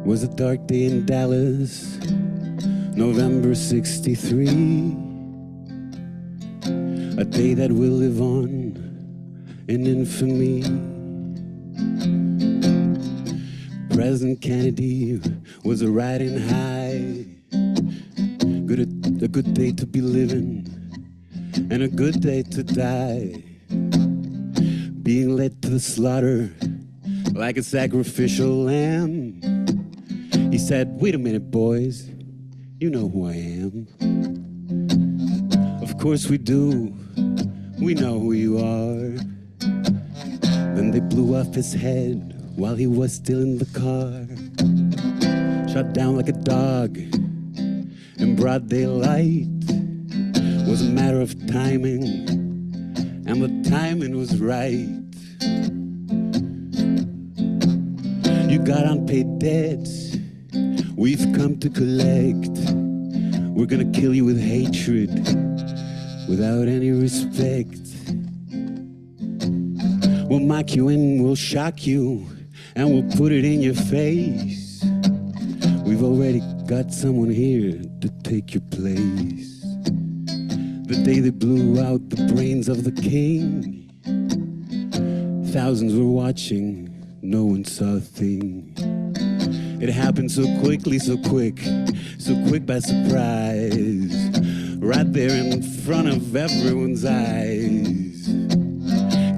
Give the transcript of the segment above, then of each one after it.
Was a dark day in Dallas, November '63. A day that will live on in infamy. President Kennedy was a riding high. A good day to be living and a good day to die. Being led to the slaughter like a sacrificial lamb. He said, wait a minute, boys, you know who I am. Of course we do, we know who you are. Then they blew off his head while he was still in the car. Shot down like a dog in broad daylight. Was a matter of timing, and the timing was right. You got unpaid debts, we've come to collect. We're gonna kill you with hatred, without any respect. We'll mock you and we'll shock you, and we'll put it in your face. We've already got someone here to take your place. The day they blew out the brains of the king, thousands were watching, no one saw a thing. It happened so quickly, so quick by surprise, right there in front of everyone's eyes.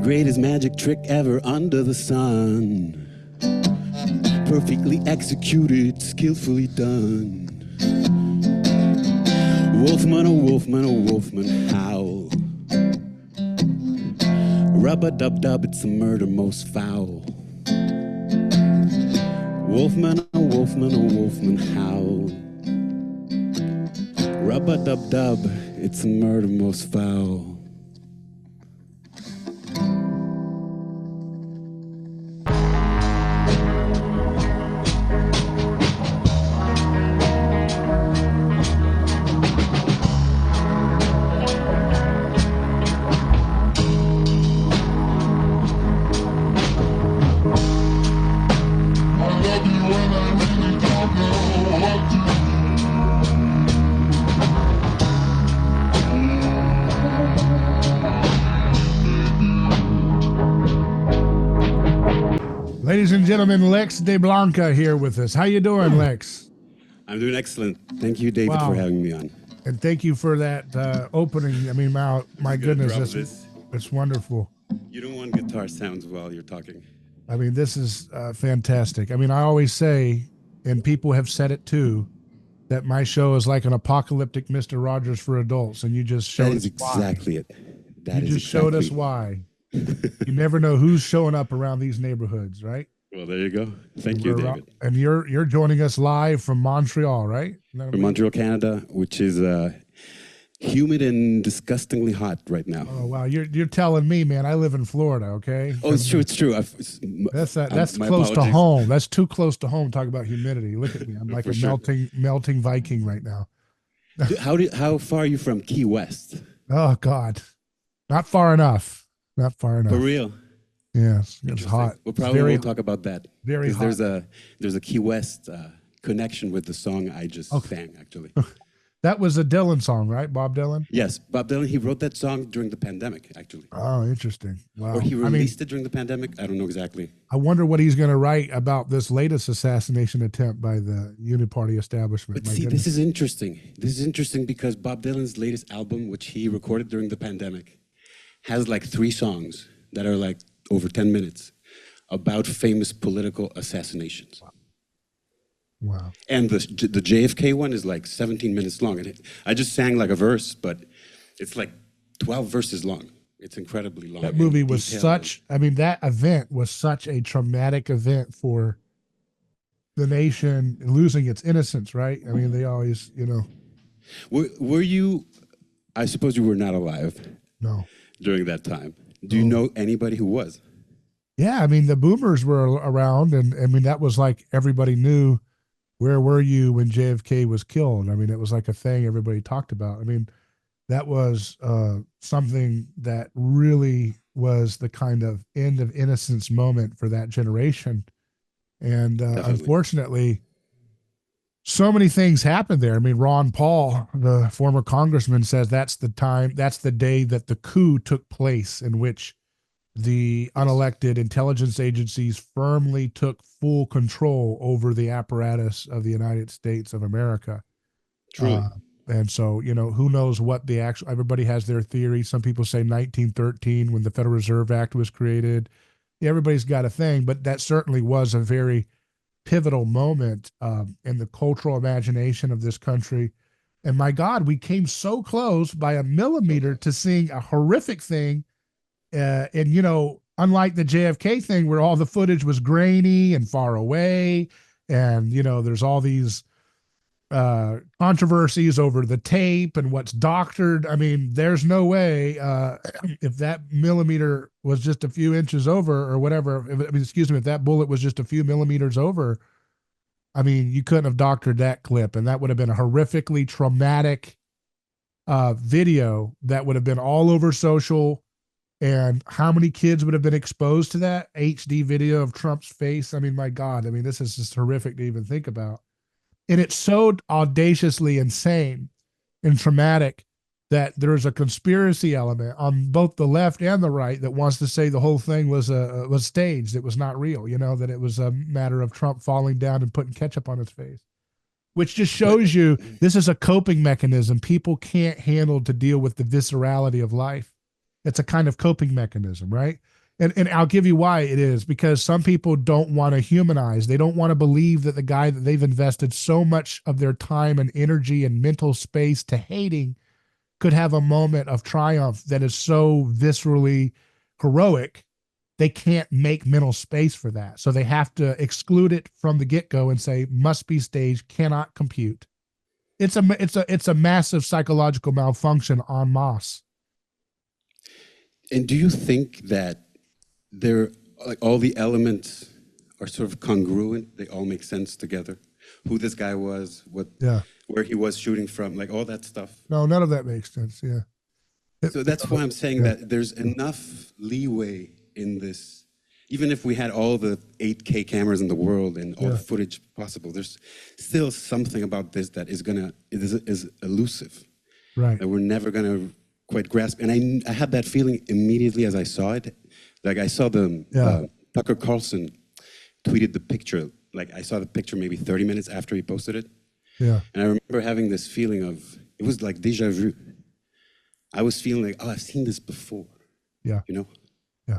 Greatest magic trick ever under the sun, perfectly executed, skillfully done. Wolfman, oh wolfman, oh wolfman, howl. Rub-a-dub-dub, it's a murder most foul. Wolfman, oh wolfman, oh wolfman, howl. Rub-a-dub-dub, it's a murder most foul. Ladies and gentlemen, Lex De Blanca here with us. How you doing, Lex? I'm doing excellent. Thank you, David, for having me on. And thank you for that opening. I mean, my goodness, it's wonderful. You don't want guitar sounds while you're talking. I mean, this is fantastic. I mean, I always say, and people have said it too, that my show is like an apocalyptic Mr. Rogers for adults, and you just showed us exactly why. You just showed us why. You never know who's showing up around these neighborhoods, right? Well, there you go. Thank you, David. And you're joining us live from Montreal, right? From Montreal, Canada, which is humid and disgustingly hot right now. Oh wow, you're telling me, man. I live in Florida, okay? Oh, it's true. It's true. That's close to home. That's too close to home. Talk about humidity. Look at me. I'm like a melting Viking right now. How far are you from Key West? Oh God, not far enough. Not far enough. For real? Yes, it's hot. We'll probably talk about that. Very hot. There's a Key West connection with the song I just sang, actually. That was a Dylan song, right? Bob Dylan? Yes, Bob Dylan. He wrote that song during the pandemic, actually. Oh, interesting. Wow. Or he released it during the pandemic. I don't know exactly. I wonder what he's going to write about this latest assassination attempt by the Uniparty establishment. But see, this is interesting. This is interesting because Bob Dylan's latest album, which he recorded during the pandemic, has like 3 songs that are like over 10 minutes about famous political assassinations. Wow. And the JFK one is like 17 minutes long. And I just sang like a verse, but it's like 12 verses long. It's incredibly long. That movie was that event was such a traumatic event for the nation losing its innocence, right? I mean, they always, Were you, I suppose you were not alive. No. During that time. Do you know anybody who was? Yeah, I mean, the boomers were around, and I mean, that was like everybody knew, where were you when JFK was killed? I mean, it was like a thing everybody talked about. I mean, that was something that really was the kind of end of innocence moment for that generation. And unfortunately, so many things happened there. I mean, Ron Paul, the former congressman, says that's the time, that's the day that the coup took place, in which the Yes, unelected intelligence agencies firmly took full control over the apparatus of the United States of America. truly. Uh, and so, you know, who knows what the actual, everybody has their theory. Some people say 1913 when the Federal Reserve Act was created. Yeah, everybody's got a thing, but that certainly was a very pivotal moment in the cultural imagination of this country. And my God, we came so close by a So millimeter to close. seeing a horrific thing. And, you know, unlike the JFK thing where all the footage was grainy and far away, and, you know, there's all these controversies over the tape and what's doctored. I mean, there's no way if that millimeter was just a few inches over or whatever. I mean, excuse me, if that bullet was just a few millimeters over, I mean, you couldn't have doctored that clip, and that would have been a horrifically traumatic video that would have been all over social. And how many kids would have been exposed to that HD video of Trump's face? I mean, my God, I mean, this is just horrific to even think about. And it's so audaciously insane and traumatic that there's a conspiracy element on both the left and the right that wants to say the whole thing was staged. It was not real. You know, that it was a matter of Trump falling down and putting ketchup on his face, which just But shows you this is a coping mechanism people can't handle to deal with the viscerality of life. It's a kind of coping mechanism, right? And I'll give you why it is, because some people don't want to humanize. They don't want to believe that the guy that they've invested so much of their time and energy and mental space to hating could have a moment of triumph that is so viscerally heroic. They can't make mental space for that. So they have to exclude it from the get-go and say must be staged, cannot compute. It's a massive psychological malfunction en masse. and do you think that they're like all the elements are sort of congruent? They all make sense together. Who this guy was, what, Yeah. where he was shooting from, like all that stuff. No, none of that makes sense. Yeah. So that's why I'm saying Yeah. that there's enough leeway in this. Even if we had all the 8K cameras in the world and all the footage possible, there's still something about this that is elusive, Right. that we're never gonna quite grasp. And I had that feeling immediately as I saw it. Like I saw Tucker Carlson tweeted the picture. Like I saw the picture maybe 30 minutes after he posted it. Yeah. And I remember having this feeling of, it was like déjà vu. I was feeling like, oh, I've seen this before. Yeah. You know? Yeah.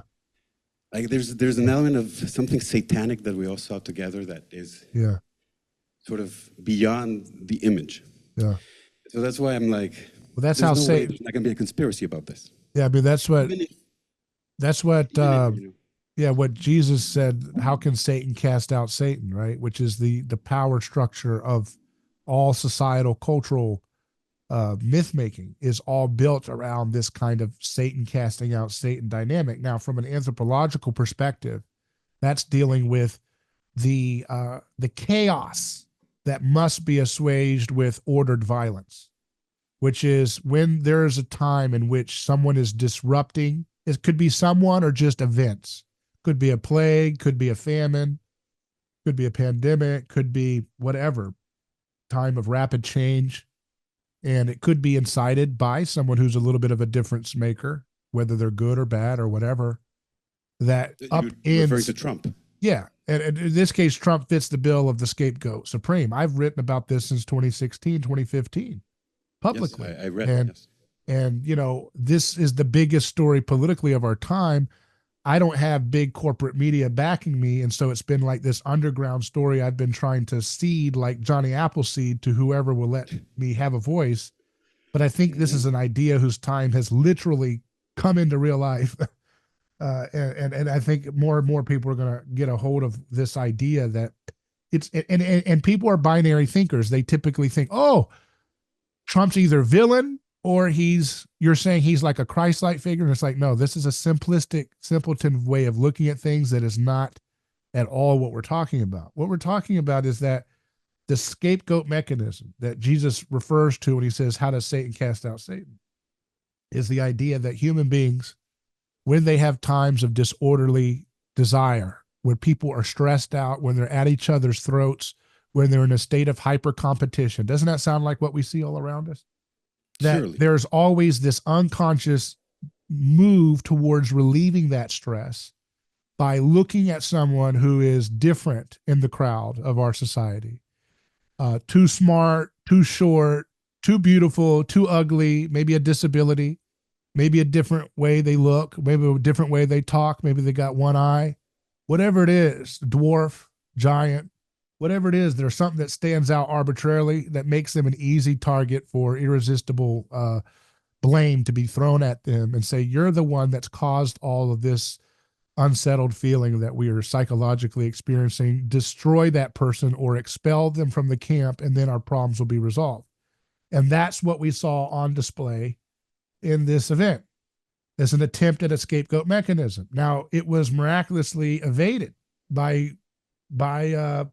Like there's an element of something satanic that we all saw together that is Yeah. sort of beyond the image. Yeah. So that's why I'm like, Well, that's there's how no way Satan. there's not gonna be a conspiracy about this. Yeah. I mean, that's what. Even if, That's what. even if, you know, Yeah. What Jesus said. How can Satan cast out Satan? Right. Which is the power structure of all societal cultural myth making is all built around this kind of Satan casting out Satan dynamic. Now, from an anthropological perspective, that's dealing with the chaos that must be assuaged with ordered violence, which is when there is a time in which someone is disrupting. It could be someone or just events. Could be a plague, could be a famine, could be a pandemic, could be whatever time of rapid change. And it could be incited by someone who's a little bit of a difference maker, whether they're good or bad or whatever. That you're referring to Trump. Yeah. And in this case, Trump fits the bill of the scapegoat supreme. I've written about this since 2016, 2015, publicly. Yes, I read and, it. Yes. And, you know, this is the biggest story politically of our time. I don't have big corporate media backing me. And so it's been like this underground story I've been trying to seed like Johnny Appleseed to whoever will let me have a voice. But I think this is an idea whose time has literally come into real life. And I think more and more people are going to get a hold of this idea that it's, and people are binary thinkers. They typically think, oh, Trump's either villain or you're saying he's like a Christ-like figure. And it's like, no, this is a simplistic, simpleton way of looking at things that is not at all what we're talking about. What we're talking about is that the scapegoat mechanism that Jesus refers to when he says, how does Satan cast out Satan? Is the idea that human beings, when they have times of disorderly desire, when people are stressed out, when they're at each other's throats, when they're in a state of hyper competition. Doesn't that sound like what we see all around us? That Surely. there's always this unconscious move towards relieving that stress by looking at someone who is different in the crowd of our society. Too smart, too short, too beautiful, too ugly, maybe a disability, maybe a different way they look, maybe a different way they talk, maybe they got one eye, whatever it is, dwarf, giant, whatever it is, there's something that stands out arbitrarily that makes them an easy target for irresistible blame to be thrown at them and say, you're the one that's caused all of this unsettled feeling that we are psychologically experiencing. Destroy that person or expel them from the camp, and then our problems will be resolved. And that's what we saw on display in this event as an attempt at a scapegoat mechanism. Now, it was miraculously evaded by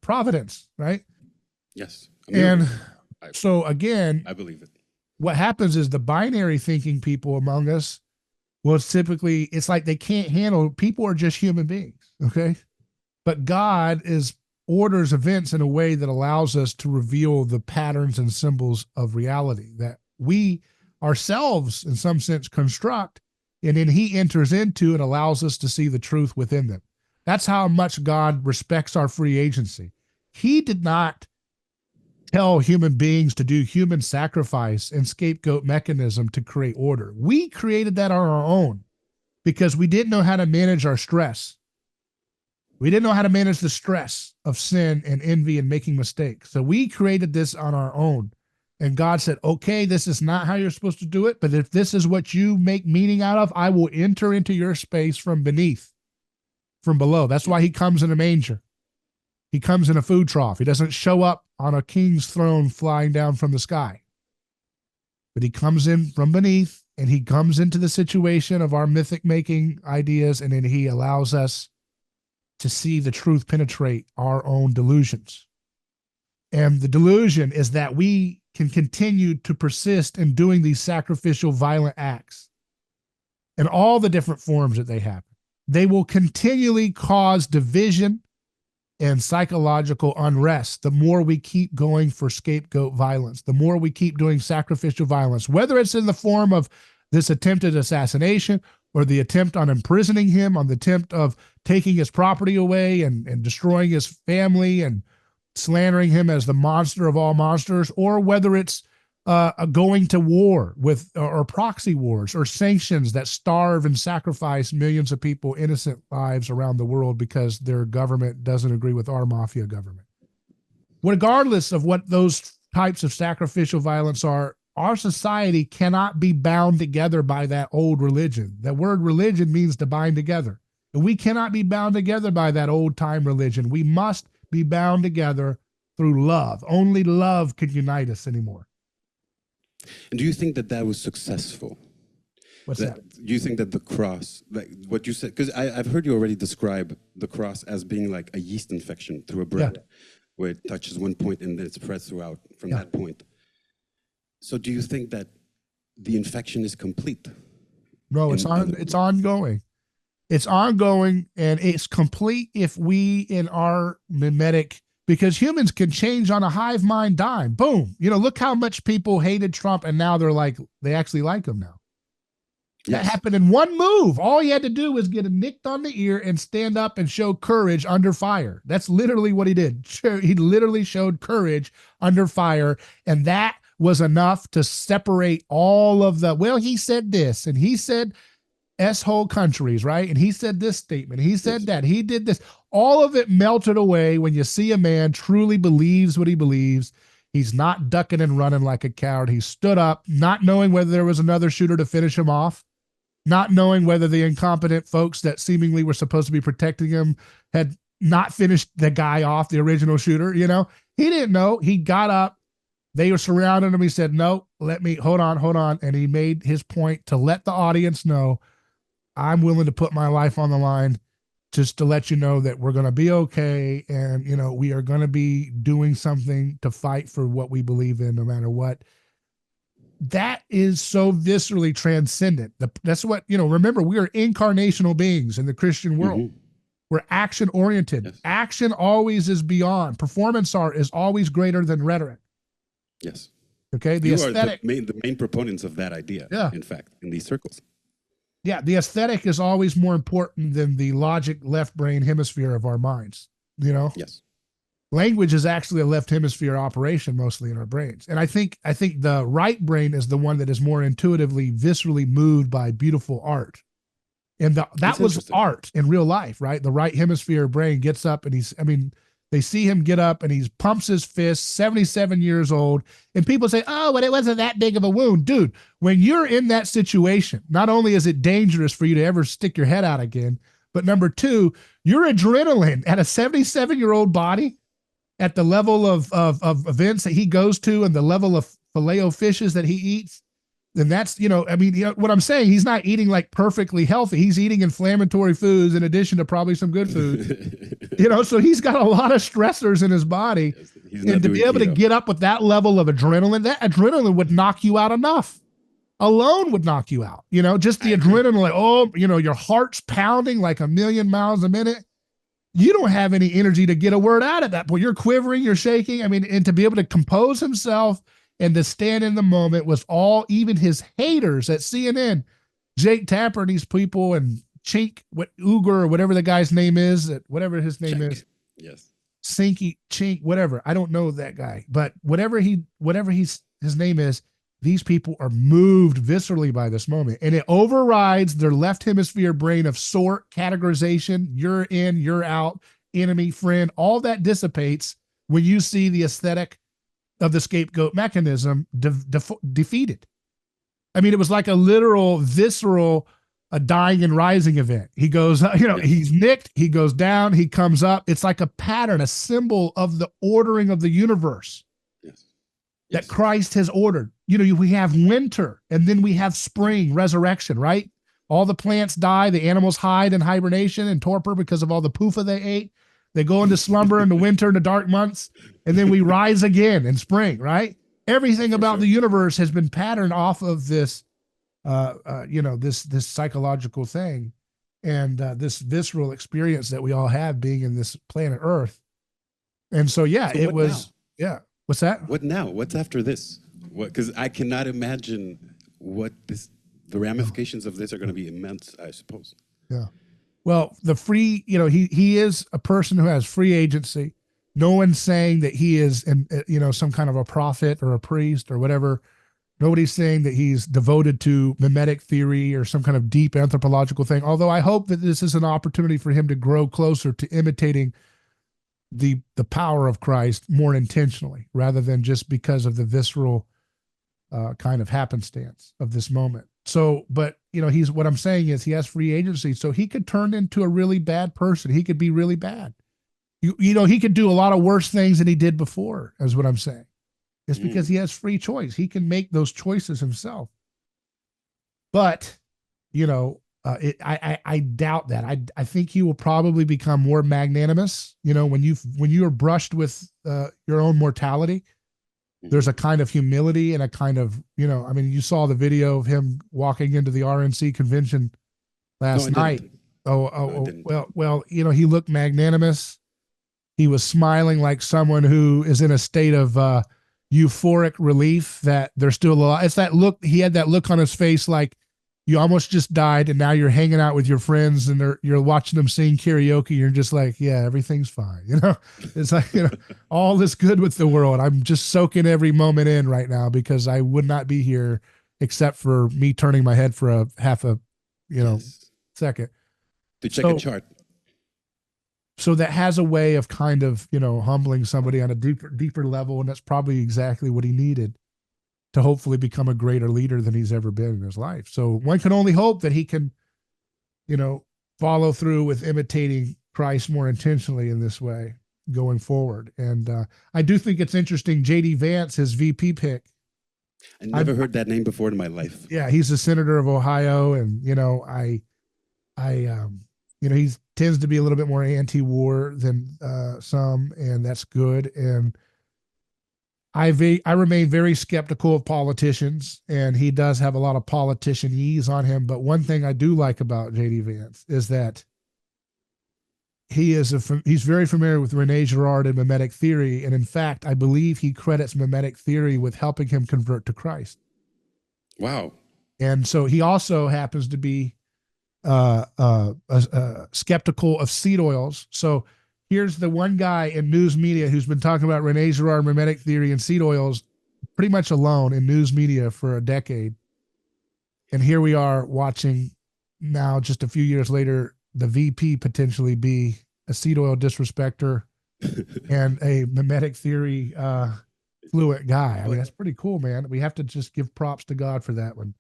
Providence, right? Yes. And so again, I believe it. What happens is the binary thinking people among us will typically, it's like they can't handle, people are just human beings, okay? But God orders events in a way that allows us to reveal the patterns and symbols of reality that we ourselves, in some sense, construct, and then he enters into and allows us to see the truth within them. That's how much God respects our free agency. He did not tell human beings to do human sacrifice and scapegoat mechanism to create order. We created that on our own because we didn't know how to manage our stress. We didn't know how to manage the stress of sin and envy and making mistakes. So we created this on our own. And God said, okay, this is not how you're supposed to do it, but if this is what you make meaning out of, I will enter into your space from beneath, from below. That's why he comes in a manger. He comes in a food trough. He doesn't show up on a king's throne flying down from the sky. But he comes in from beneath, and he comes into the situation of our mythic making ideas, and then he allows us to see the truth penetrate our own delusions. And the delusion is that we can continue to persist in doing these sacrificial, violent acts in all the different forms that they happen. They will continually cause division and psychological unrest the more we keep going for scapegoat violence, the more we keep doing sacrificial violence, whether it's in the form of this attempted assassination or the attempt on imprisoning him, on the attempt of taking his property away and destroying his family and slandering him as the monster of all monsters, or whether it's going to war with or proxy wars or sanctions that starve and sacrifice millions of people, innocent lives around the world because their government doesn't agree with our mafia government. Regardless of what those types of sacrificial violence are, our society cannot be bound together by that old religion. The word religion means to bind together. And we cannot be bound together by that old time religion. We must be bound together through love. Only love can unite us anymore. And do you think that that was successful? What's that? Do you think that the cross, like what you said, because I've heard you already describe the cross as being like a yeast infection through a bread, where it touches one point and then it spreads throughout from that point. So do you think that the infection is complete? No, it's ongoing. It's ongoing, and it's complete if we in our mimetic, because humans can change on a hive mind dime. Boom. You know, look how much people hated Trump, and now they actually like him now. Yes. That happened in one move. All he had to do was get nicked on the ear and stand up and show courage under fire. That's literally what he did. He literally showed courage under fire, and that was enough to separate all of the, well, he said this, and he said S-hole countries, right? And he said this statement. He said that. He did this. All of it melted away when you see a man truly believes what he believes. He's not ducking and running like a coward. He stood up, not knowing whether there was another shooter to finish him off, not knowing whether the incompetent folks that seemingly were supposed to be protecting him had not finished the guy off, the original shooter. You know, he didn't know. He got up. They were surrounding him. He said, no, hold on. And he made his point to let the audience know, I'm willing to put my life on the line just to let you know that we're going to be okay. And, you know, we are going to be doing something to fight for what we believe in, no matter what. That is so viscerally transcendent. That's what, you know, remember, we are incarnational beings in the Christian world. Mm-hmm. We're action oriented. Yes. Action always is beyond. Performance art is always greater than rhetoric. Yes. Okay. The You aesthetic. are the main proponents of that idea, Yeah. in fact, in these circles. Yeah. The aesthetic is always more important than the logic left brain hemisphere of our minds. You know? Yes. Language is actually a left hemisphere operation mostly in our brains. And I think the right brain is the one that is more intuitively, viscerally moved by beautiful art. And that was art in real life, right? The right hemisphere brain gets up and they see him get up and he pumps his fist, 77 years old. And people say, oh, but it wasn't that big of a wound. Dude, when you're in that situation, not only is it dangerous for you to ever stick your head out again, but number two, your adrenaline at a 77-year-old body, at the level of events that he goes to and the level of filet-o-fishes that he eats, then that's, what I'm saying, he's not eating like perfectly healthy. He's eating inflammatory foods in addition to probably some good food. So he's got a lot of stressors in his body. Yes, and to be able to get up with that level of adrenaline, that adrenaline would knock you out enough. Alone would knock you out. Just the adrenaline, like, your heart's pounding like 1,000,000 miles a minute. You don't have any energy to get a word out at that point. You're quivering, you're shaking. And to be able to compose himself and to stand in the moment was all, even his haters at CNN, Jake Tapper and these people, and Chink, Uger, or whatever the guy's name is, whatever his name is. Yes. Sinky, Chink, whatever. I don't know that guy, but whatever his name is, these people are moved viscerally by this moment, and it overrides their left hemisphere brain of sort, categorization, you're in, you're out, enemy, friend. All that dissipates when you see the aesthetic of the scapegoat mechanism defeated. It was like a literal, visceral, a dying and rising event. He goes, he's nicked, he goes down, he comes up. It's like a pattern, a symbol of the ordering of the universe. Yes. That Christ has ordered. We have winter and then we have spring, resurrection, right? All the plants die, the animals hide in hibernation and torpor because of all the poofa they ate. They go into slumber in the winter and the dark months, and then we rise again in spring, right? Everything about the universe has been patterned off of this, this psychological thing and this visceral experience that we all have being in this planet Earth. And so, it was, now? What's that? What now? What's after this? Because I cannot imagine the ramifications of this are going to be immense, I suppose. Yeah. Well, the free, he is a person who has free agency. No one's saying that he is, some kind of a prophet or a priest or whatever. Nobody's saying that he's devoted to mimetic theory or some kind of deep anthropological thing. Although I hope that this is an opportunity for him to grow closer to imitating the power of Christ more intentionally, rather than just because of the visceral kind of happenstance of this moment. So, but what I'm saying is he has free agency, so he could turn into a really bad person. He could be really bad. He could do a lot of worse things than he did before, is what I'm saying. It's because he has free choice. He can make those choices himself. But, I doubt that. I think he will probably become more magnanimous. When you are brushed with your own mortality, there's a kind of humility and a kind of, you saw the video of him walking into the RNC convention last night. Well, he looked magnanimous. He was smiling like someone who is in a state of euphoric relief that they're still alive. It's that look. He had that look on his face like you almost just died and now you're hanging out with your friends and you're watching them sing karaoke. You're just like, yeah, everything's fine. It's like, all is good with the world. I'm just soaking every moment in right now because I would not be here except for me turning my head for a half a, second. To check a chart. So that has a way of kind of, humbling somebody on a deeper level. And that's probably exactly what he needed to hopefully become a greater leader than he's ever been in his life. So one can only hope that he can, follow through with imitating Christ more intentionally in this way going forward. And I do think it's interesting. JD Vance, his VP pick. I never heard that name before in my life. Yeah. He's the senator of Ohio. And, he tends to be a little bit more anti-war than some, and that's good. And I remain very skeptical of politicians, and he does have a lot of politician-ese on him. But one thing I do like about JD Vance is that he's very familiar with Rene Girard and mimetic theory, and in fact, I believe he credits mimetic theory with helping him convert to Christ. Wow. And so he also happens to be skeptical of seed oils. So here's the one guy in news media who's been talking about Rene Girard, mimetic theory, and seed oils pretty much alone in news media for a decade. And here we are watching now, just a few years later, the VP potentially be a seed oil disrespecter and a mimetic theory fluent guy. I mean, that's pretty cool, man. We have to just give props to God for that one.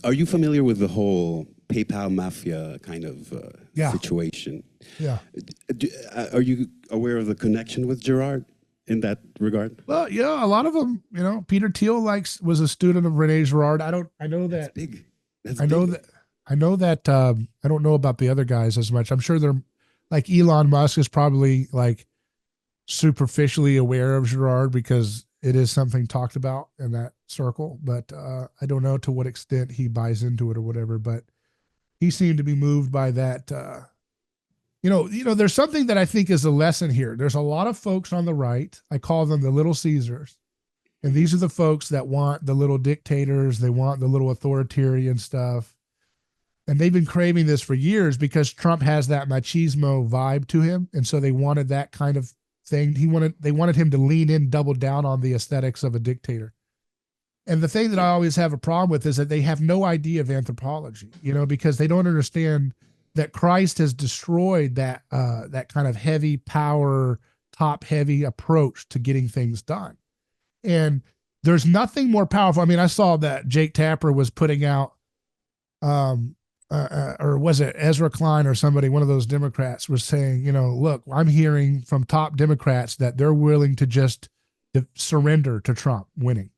Are you familiar with the whole PayPal mafia kind of situation? Yeah. Are you aware of the connection with Girard in that regard? Well, yeah, a lot of them, you know, Peter Thiel was a student of Rene Girard. I know that. That's big. I know that. I don't know about the other guys as much. I'm sure they're like Elon Musk is probably like superficially aware of Girard because it is something talked about in that circle, but I don't know to what extent he buys into it or whatever, but he seemed to be moved by that. You know, there's something that I think is a lesson here. There's a lot of folks on the right. I call them the little Caesars. And these are the folks that want the little dictators. They want the little authoritarian stuff. And they've been craving this for years because Trump has that machismo vibe to him. And so they wanted that kind of thing. They wanted him to lean in, double down on the aesthetics of a dictator. And the thing that I always have a problem with is that they have no idea of anthropology, you know, because they don't understand that Christ has destroyed that kind of heavy power, top heavy approach to getting things done. And there's nothing more powerful. I mean, I saw that Jake Tapper was putting out, or was it Ezra Klein or somebody, one of those Democrats was saying, you know, look, I'm hearing from top Democrats that they're willing to just surrender to Trump winning.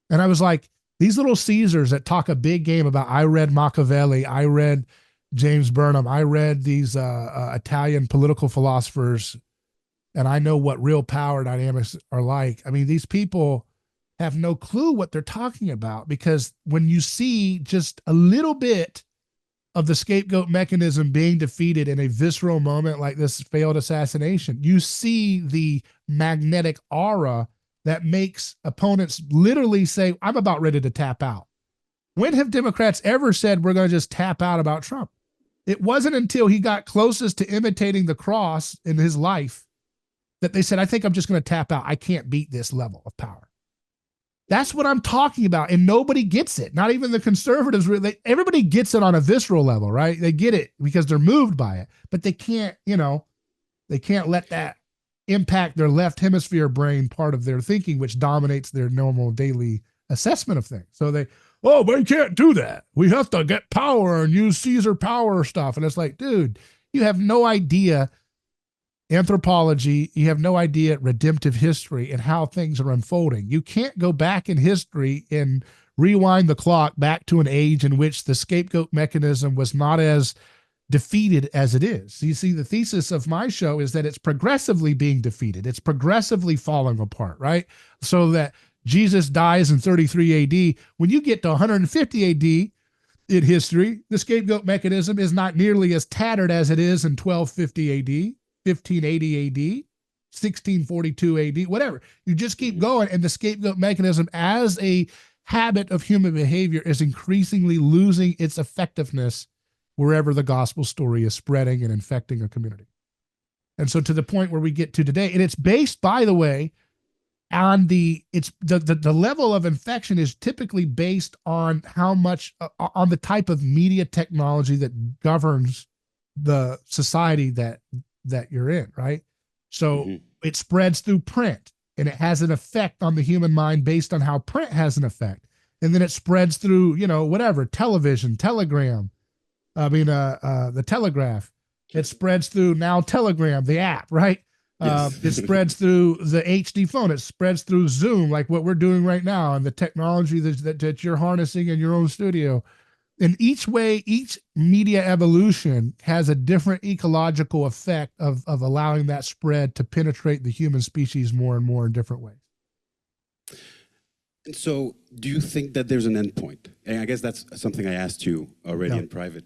And I was like, these little Caesars that talk a big game about, I read Machiavelli, I read James Burnham, I read these Italian political philosophers, and I know what real power dynamics are like. I mean, these people have no clue what they're talking about, because when you see just a little bit of the scapegoat mechanism being defeated in a visceral moment like this failed assassination, you see the magnetic aura that makes opponents literally say, I'm about ready to tap out. When have Democrats ever said we're going to just tap out about Trump? It wasn't until he got closest to imitating the cross in his life that they said, I think I'm just going to tap out. I can't beat this level of power. That's what I'm talking about. And nobody gets it. Not even the conservatives. Everybody gets it on a visceral level, right? They get it because they're moved by it, but they can't, you know, they can't let that impact their left hemisphere brain part of their thinking, which dominates their normal daily assessment of things. So they can't do that. We have to get power and use Caesar power stuff. And it's like, dude, you have no idea anthropology. You have no idea redemptive history and how things are unfolding. You can't go back in history and rewind the clock back to an age in which the scapegoat mechanism was not as defeated as it is. You see, the thesis of my show is that it's progressively being defeated. It's progressively falling apart, right? So that Jesus dies in 33 AD. When you get to 150 AD in history, the scapegoat mechanism is not nearly as tattered as it is in 1250 AD, 1580 AD, 1642 AD, whatever. You just keep going, and the scapegoat mechanism as a habit of human behavior is increasingly losing its effectiveness wherever the gospel story is spreading and infecting a community. And so to the point where we get to today, and it's based, by the way, on the level of infection is typically based on how much, on the type of media technology that governs the society that you're in, right? So it spreads through print, and it has an effect on the human mind based on how print has an effect. And then it spreads through, you know, whatever, television, telegram, the telegraph. It spreads through now Telegram, the app, right? Yes. It spreads through the HD phone. It spreads through Zoom, like what we're doing right now, and the technology that you're harnessing in your own studio. In each way, each media evolution has a different ecological effect of allowing that spread to penetrate the human species more and more in different ways. And so, do you think that there's an end point? And I guess that's something I asked you already in private.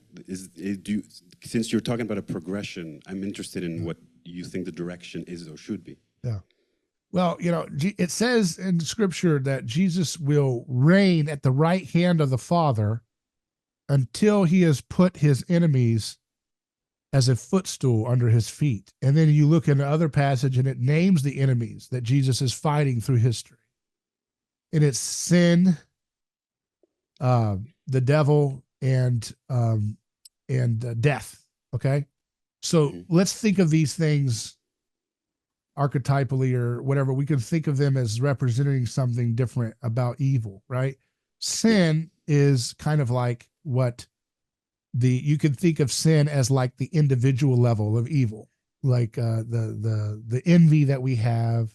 Since you're talking about a progression, I'm interested in what you think the direction is or should be. Yeah. Well, it says in Scripture that Jesus will reign at the right hand of the Father until he has put his enemies as a footstool under his feet. And then you look in another passage and it names the enemies that Jesus is fighting through history. And it's sin, the devil, and death. Okay, so let's think of these things archetypally or whatever. We can think of them as representing something different about evil, right? Sin is kind of like what you can think of sin as like the individual level of evil, like the envy that we have,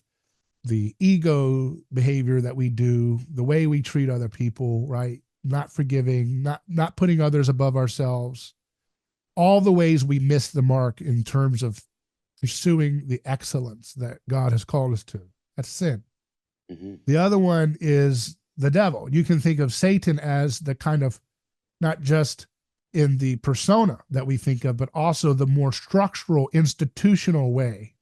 the ego behavior that we do, the way we treat other people, right? Not forgiving, not putting others above ourselves, all the ways we miss the mark in terms of pursuing the excellence that God has called us to. That's sin. Mm-hmm. The other one is the devil. You can think of Satan as the kind of, not just in the persona that we think of, but also the more structural, institutional way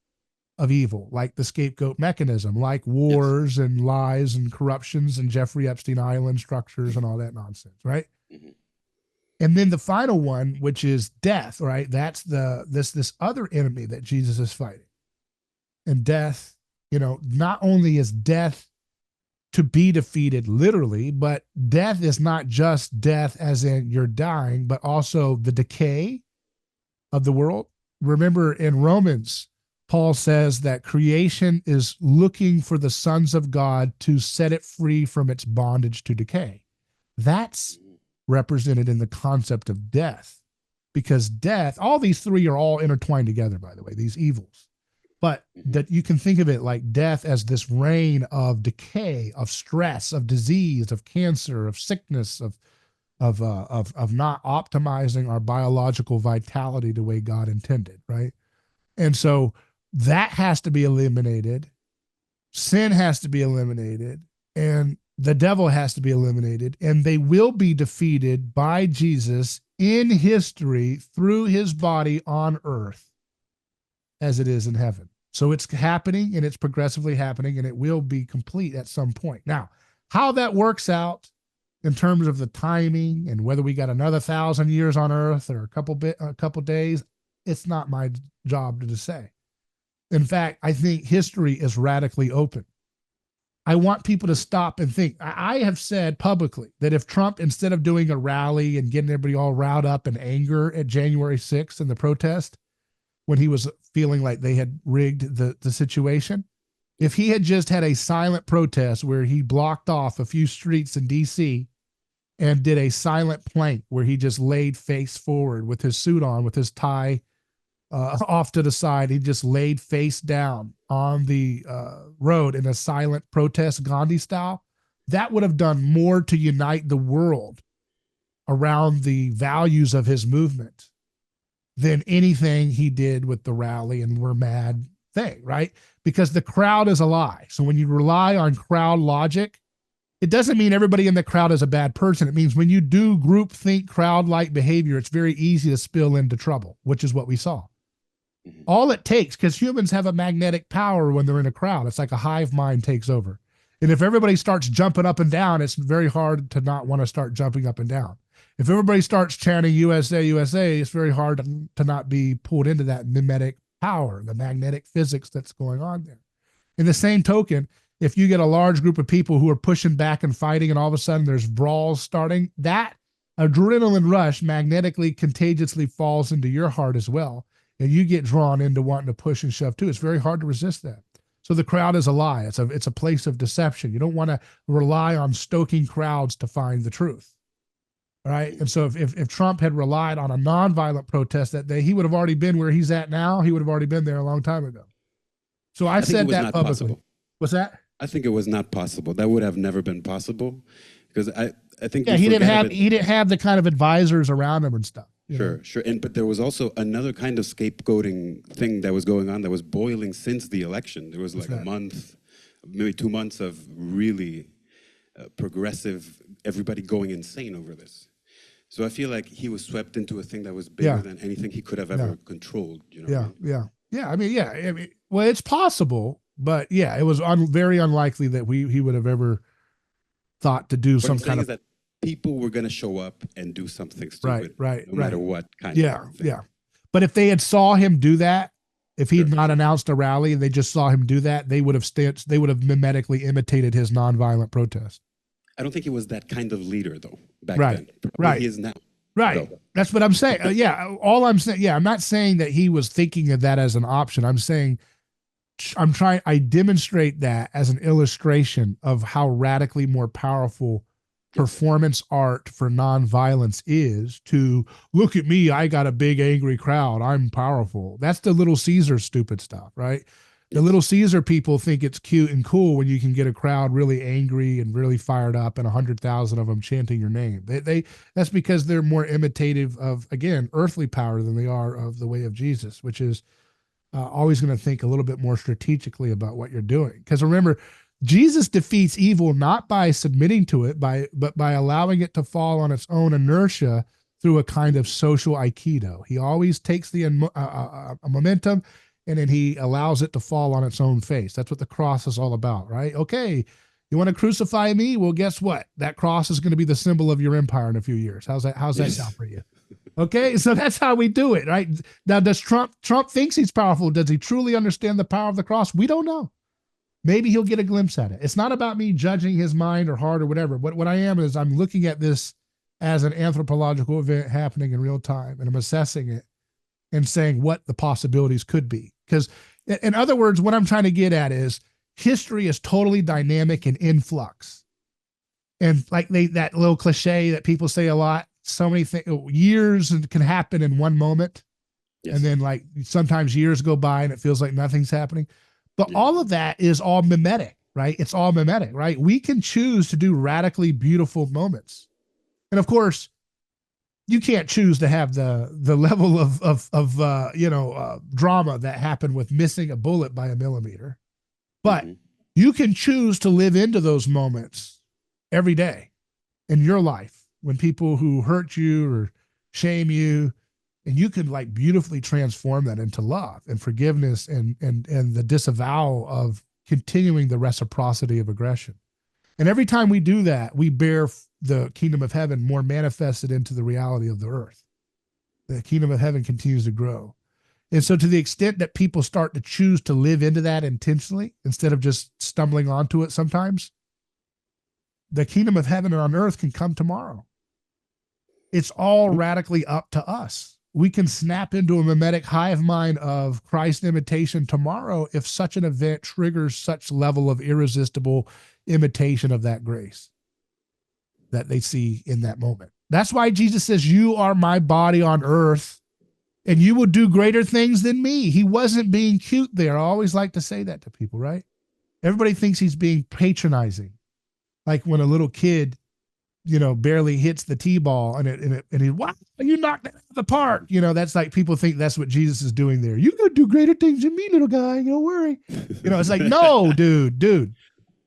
of evil, like the scapegoat mechanism, like wars and lies and corruptions and Jeffrey Epstein Island structures and all that nonsense, right? Mm-hmm. And then the final one, which is death, right? That's this other enemy that Jesus is fighting. And death, not only is death to be defeated literally, but death is not just death as in you're dying, but also the decay of the world. Remember in Romans, Paul says that creation is looking for the sons of God to set it free from its bondage to decay. That's represented in the concept of death, because death, all these three are all intertwined together, by the way, these evils. But that you can think of it like death as this reign of decay, of stress, of disease, of cancer, of sickness, of not optimizing our biological vitality the way God intended, right? And so that has to be eliminated. Sin has to be eliminated, and the devil has to be eliminated, and they will be defeated by Jesus in history through his body on earth as it is in heaven. So it's happening, and it's progressively happening, and it will be complete at some point. Now, how that works out in terms of the timing and whether we got another 1,000 years on earth or a couple days, it's not my job to say. In fact, I think history is radically open. I want people to stop and think. I have said publicly that if Trump, instead of doing a rally and getting everybody all riled up in anger at January 6th and the protest, when he was feeling like they had rigged the situation, if he had just had a silent protest where he blocked off a few streets in D.C. and did a silent plank where he just laid face forward with his suit on, with his tie off to the side, he just laid face down on the road in a silent protest, Gandhi style, that would have done more to unite the world around the values of his movement than anything he did with the rally and we're mad thing, right? Because the crowd is a lie. So when you rely on crowd logic, it doesn't mean everybody in the crowd is a bad person. It means when you do group think crowd-like behavior, it's very easy to spill into trouble, which is what we saw. All it takes, because humans have a magnetic power when they're in a crowd. It's like a hive mind takes over. And if everybody starts jumping up and down, it's very hard to not want to start jumping up and down. If everybody starts chanting USA, USA, it's very hard to not be pulled into that mimetic power, the magnetic physics that's going on there. In the same token, if you get a large group of people who are pushing back and fighting and all of a sudden there's brawls starting, that adrenaline rush magnetically, contagiously falls into your heart as well. And you get drawn into wanting to push and shove too. It's very hard to resist that. So the crowd is a lie. It's a place of deception. You don't want to rely on stoking crowds to find the truth. All right. And so if Trump had relied on a nonviolent protest that day, he would have already been where he's at now. He would have already been there a long time ago. So I said that publicly. Possible. What's that? I think it was not possible. That would have never been possible, because I think he didn't have the kind of advisors around him and stuff. Sure. But there was also another kind of scapegoating thing that was going on that was boiling since the election. There was like a month, maybe 2 months of really progressive, everybody going insane over this. So I feel like he was swept into a thing that was bigger than anything he could have ever controlled. You know? Yeah. I mean, well, it's possible, but yeah, it was very unlikely that he would have ever thought to do what some I'm kind of. Is that people were going to show up and do something stupid, no matter what kind. Yeah. But if they had saw him do that, if he had not announced a rally and they just saw him do that, they would have mimetically imitated his nonviolent protest. I don't think he was that kind of leader, though, back then. Right. He is now. Right. Though. That's what I'm saying. All I'm saying, I'm not saying that he was thinking of that as an option. I'm saying I demonstrate that as an illustration of how radically more powerful performance art for nonviolence is. To look at me, I got a big angry crowd, I'm powerful. That's the Little Caesar stupid stuff, right? The Little Caesar people think it's cute and cool when you can get a crowd really angry and really fired up and 100,000 of them chanting your name. That's because they're more imitative of, again, earthly power than they are of the way of Jesus, which is always going to think a little bit more strategically about what you're doing. Because remember, Jesus defeats evil not by submitting to it, but by allowing it to fall on its own inertia through a kind of social aikido. He always takes the momentum, and then he allows it to fall on its own face. That's what the cross is all about, right? Okay, you want to crucify me? Well, guess what? That cross is going to be the symbol of your empire in a few years. How's that sound for you? Okay, so that's how we do it, right? Now, does Trump thinks he's powerful? Does he truly understand the power of the cross? We don't know. Maybe he'll get a glimpse at it. It's not about me judging his mind or heart or whatever. But what I am is I'm looking at this as an anthropological event happening in real time, and I'm assessing it and saying what the possibilities could be. Because, in other words, what I'm trying to get at is history is totally dynamic and in flux. And like that little cliche that people say a lot, so many years can happen in one moment. Yes. And then like sometimes years go by and it feels like nothing's happening. But all of that is all mimetic, right? It's all mimetic, right? We can choose to do radically beautiful moments. And of course, you can't choose to have the level of drama that happened with missing a bullet by a millimeter. But you can choose to live into those moments every day in your life when people who hurt you or shame you, and you can like beautifully transform that into love and forgiveness and the disavowal of continuing the reciprocity of aggression. And every time we do that, we bear the kingdom of heaven more manifested into the reality of the earth. The kingdom of heaven continues to grow. And so to the extent that people start to choose to live into that intentionally, instead of just stumbling onto it sometimes, the kingdom of heaven on earth can come tomorrow. It's all radically up to us. We can snap into a mimetic hive mind of Christ imitation tomorrow if such an event triggers such level of irresistible imitation of that grace that they see in that moment. That's why Jesus says, you are my body on earth and you will do greater things than me. He wasn't being cute there. I always like to say that to people, right? Everybody thinks he's being patronizing. Like when a little kid, barely hits the T-ball and he, wow, you knocked it out of the park. That's like people think that's what Jesus is doing there. You could do greater things than me, little guy. Don't worry. It's like, no, dude,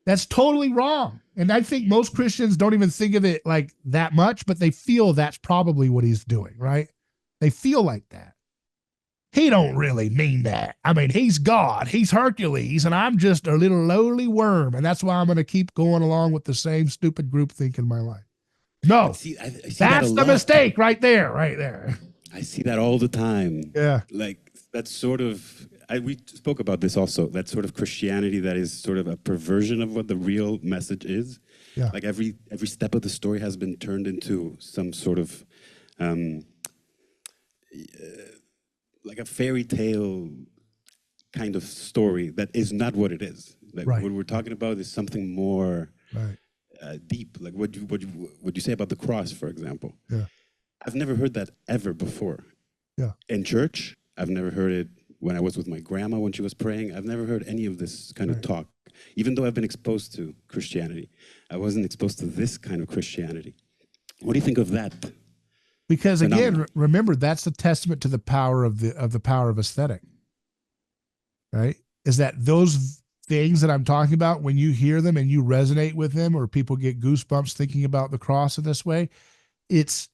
that's totally wrong. And I think most Christians don't even think of it like that much, but they feel that's probably what he's doing, right? They feel like that. He don't really mean that. I mean, he's God, he's Hercules, and I'm just a little lowly worm. And that's why I'm going to keep going along with the same stupid group think in my life. No, I see that's the mistake right there. I see that all the time. Yeah. Like that's sort of, we spoke about this also, that sort of Christianity that is sort of a perversion of what the real message is. Yeah. Like every step of the story has been turned into some sort of, like a fairy tale kind of story that is not what it is. Like what we're talking about is something more deep. Like what you say about the cross, for example. Yeah. I've never heard that ever before. Yeah. In church, I've never heard it when I was with my grandma when she was praying. I've never heard any of this kind of talk. Even though I've been exposed to Christianity, I wasn't exposed to this kind of Christianity. What do you think of that? Because again, remember, that's a testament to the power of the power of aesthetic, right? Is that those things that I'm talking about, when you hear them and you resonate with them, or people get goosebumps thinking about the cross in this way, it's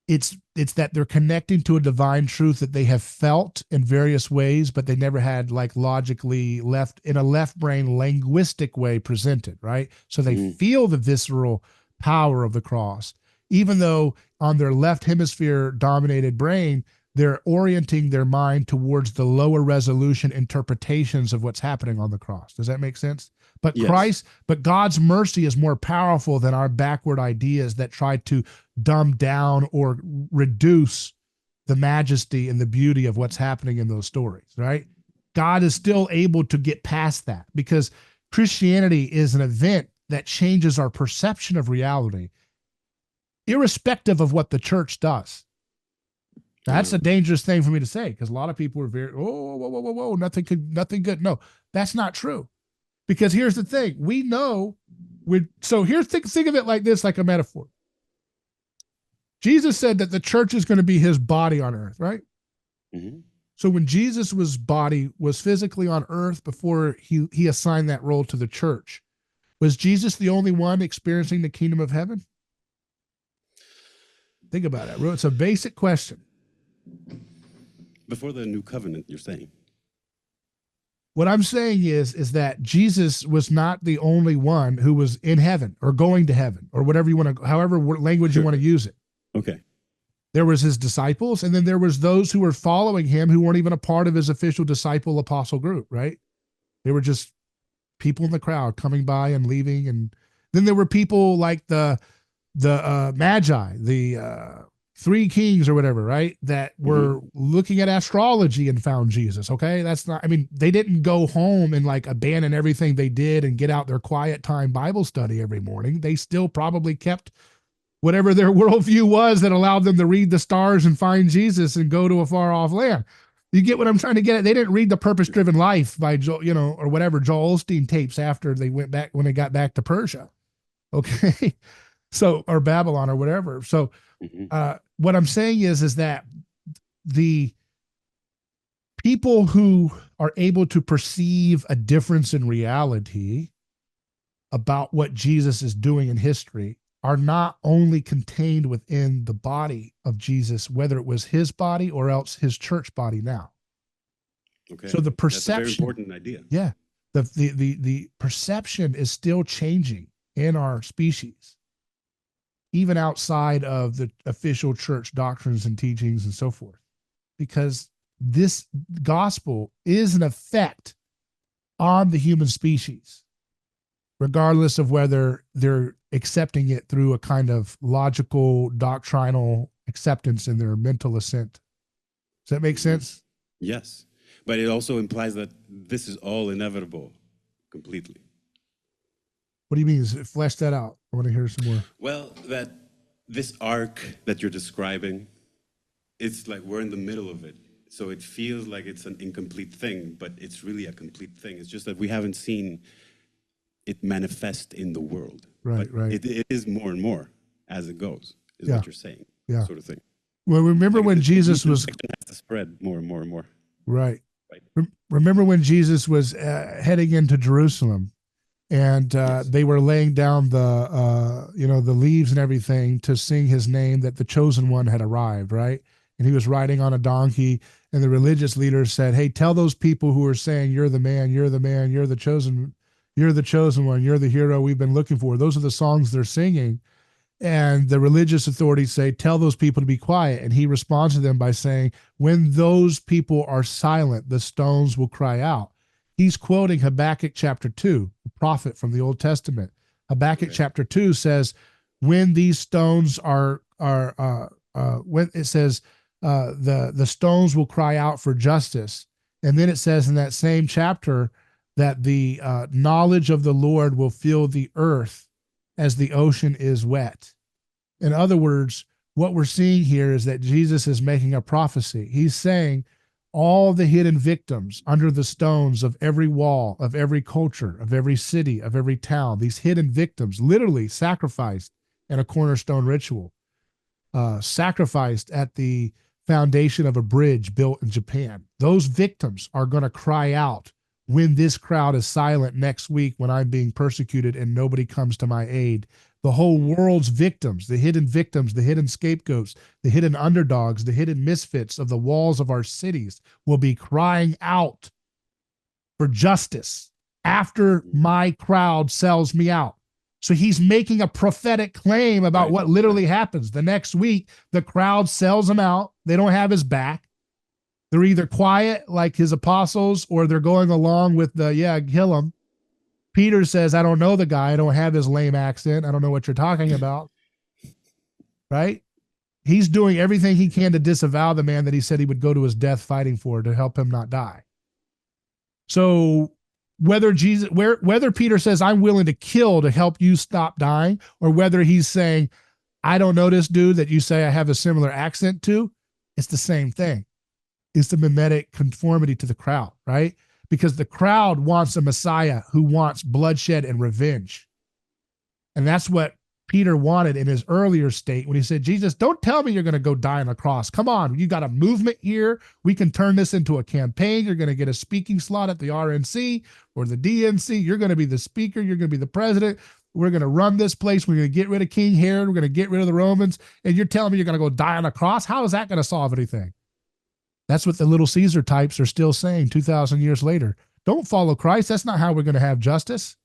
that they're connecting to a divine truth that they have felt in various ways, but they never had like logically left in a left brain linguistic way presented, right? So they feel the visceral power of the cross, even though on their left hemisphere dominated brain, they're orienting their mind towards the lower resolution interpretations of what's happening on the cross. Does that make sense? But Yes. but God's mercy is more powerful than our backward ideas that try to dumb down or reduce the majesty and the beauty of what's happening in those stories, right? God is still able to get past that, because Christianity is an event that changes our perception of reality, irrespective of what the church does. That's a dangerous thing for me to say, because a lot of people are very, whoa, nothing good. No, that's not true. Because here's the thing, we know, think of it like this, like a metaphor. Jesus said that the church is going to be his body on earth, right? Mm-hmm. So when Jesus' body was physically on earth before he assigned that role to the church, was Jesus the only one experiencing the kingdom of heaven? Think about it. It's a basic question. Before the new covenant, you're saying? What I'm saying is that Jesus was not the only one who was in heaven or going to heaven or whatever you want to, however language you want to use it. Okay. There was his disciples, and then there was those who were following him who weren't even a part of his official disciple apostle group, right? They were just people in the crowd coming by and leaving. And then there were people like the Magi, the three kings or whatever, right? That were looking at astrology and found Jesus. Okay. That's not, I mean, they didn't go home and like abandon everything they did and get out their quiet time Bible study every morning. They still probably kept whatever their worldview was that allowed them to read the stars and find Jesus and go to a far off land. You get what I'm trying to get at? They didn't read The Purpose Driven Life by or whatever Joel Osteen tapes after they went back, when they got back to Persia. Okay. So, or Babylon or whatever. So, what I'm saying is that the people who are able to perceive a difference in reality about what Jesus is doing in history are not only contained within the body of Jesus, whether it was his body or else his church body now. Okay. So the perception, that's a very important idea. Yeah. The perception is still changing in our species, even outside of the official church doctrines and teachings and so forth, because this gospel is an effect on the human species, regardless of whether they're accepting it through a kind of logical, doctrinal acceptance in their mental assent. Does that make sense? Yes. But it also implies that this is all inevitable completely. What do you mean? Flesh that out. I want to hear some more. Well, that this arc that you're describing, it's like we're in the middle of it. So it feels like it's an incomplete thing, but it's really a complete thing. It's just that we haven't seen it manifest in the world. Right, but right. It is more and more as it goes, is what you're saying. Yeah. Sort of thing. Well, remember when Jesus was... has to spread more and more and more. Right. Remember when Jesus was heading into Jerusalem, and they were laying down the the leaves and everything to sing his name, that the chosen one had arrived, right? And he was riding on a donkey, and the religious leaders said, "Hey, tell those people who are saying you're the man, you're the man, you're the chosen one, you're the hero we've been looking for." Those are the songs they're singing. And the religious authorities say, "Tell those people to be quiet." And he responds to them by saying, "When those people are silent, the stones will cry out." He's quoting Habakkuk chapter 2, a prophet from the Old Testament. Habakkuk chapter 2 says, when these stones when it says, the stones will cry out for justice. And then it says in that same chapter that the knowledge of the Lord will fill the earth as the ocean is wet. In other words, what we're seeing here is that Jesus is making a prophecy. He's saying all the hidden victims under the stones of every wall, of every culture, of every city, of every town, these hidden victims literally sacrificed in a cornerstone ritual, sacrificed at the foundation of a bridge built in Japan. Those victims are going to cry out when this crowd is silent next week when I'm being persecuted and nobody comes to my aid. The whole world's victims, the hidden scapegoats, the hidden underdogs, the hidden misfits of the walls of our cities will be crying out for justice after my crowd sells me out. So he's making a prophetic claim about what literally happens. The next week, the crowd sells him out. They don't have his back. They're either quiet like his apostles or they're going along with the, yeah, kill him. Peter says, I don't know the guy. I don't have his lame accent. I don't know what you're talking about. Right? He's doing everything he can to disavow the man that he said he would go to his death fighting for to help him not die. So whether Peter says, I'm willing to kill to help you stop dying, or whether he's saying, I don't know this dude that you say I have a similar accent to, it's the same thing. It's the mimetic conformity to the crowd, right? Because the crowd wants a Messiah who wants bloodshed and revenge. And that's what Peter wanted in his earlier state when he said, Jesus, don't tell me you're going to go die on a cross. Come on, you got a movement here. We can turn this into a campaign. You're going to get a speaking slot at the RNC or the DNC. You're going to be the speaker. You're going to be the president. We're going to run this place. We're going to get rid of King Herod. We're going to get rid of the Romans. And you're telling me you're going to go die on a cross? How is that going to solve anything? That's what the Little Caesar types are still saying 2,000 years later. Don't follow Christ. That's not how we're going to have justice.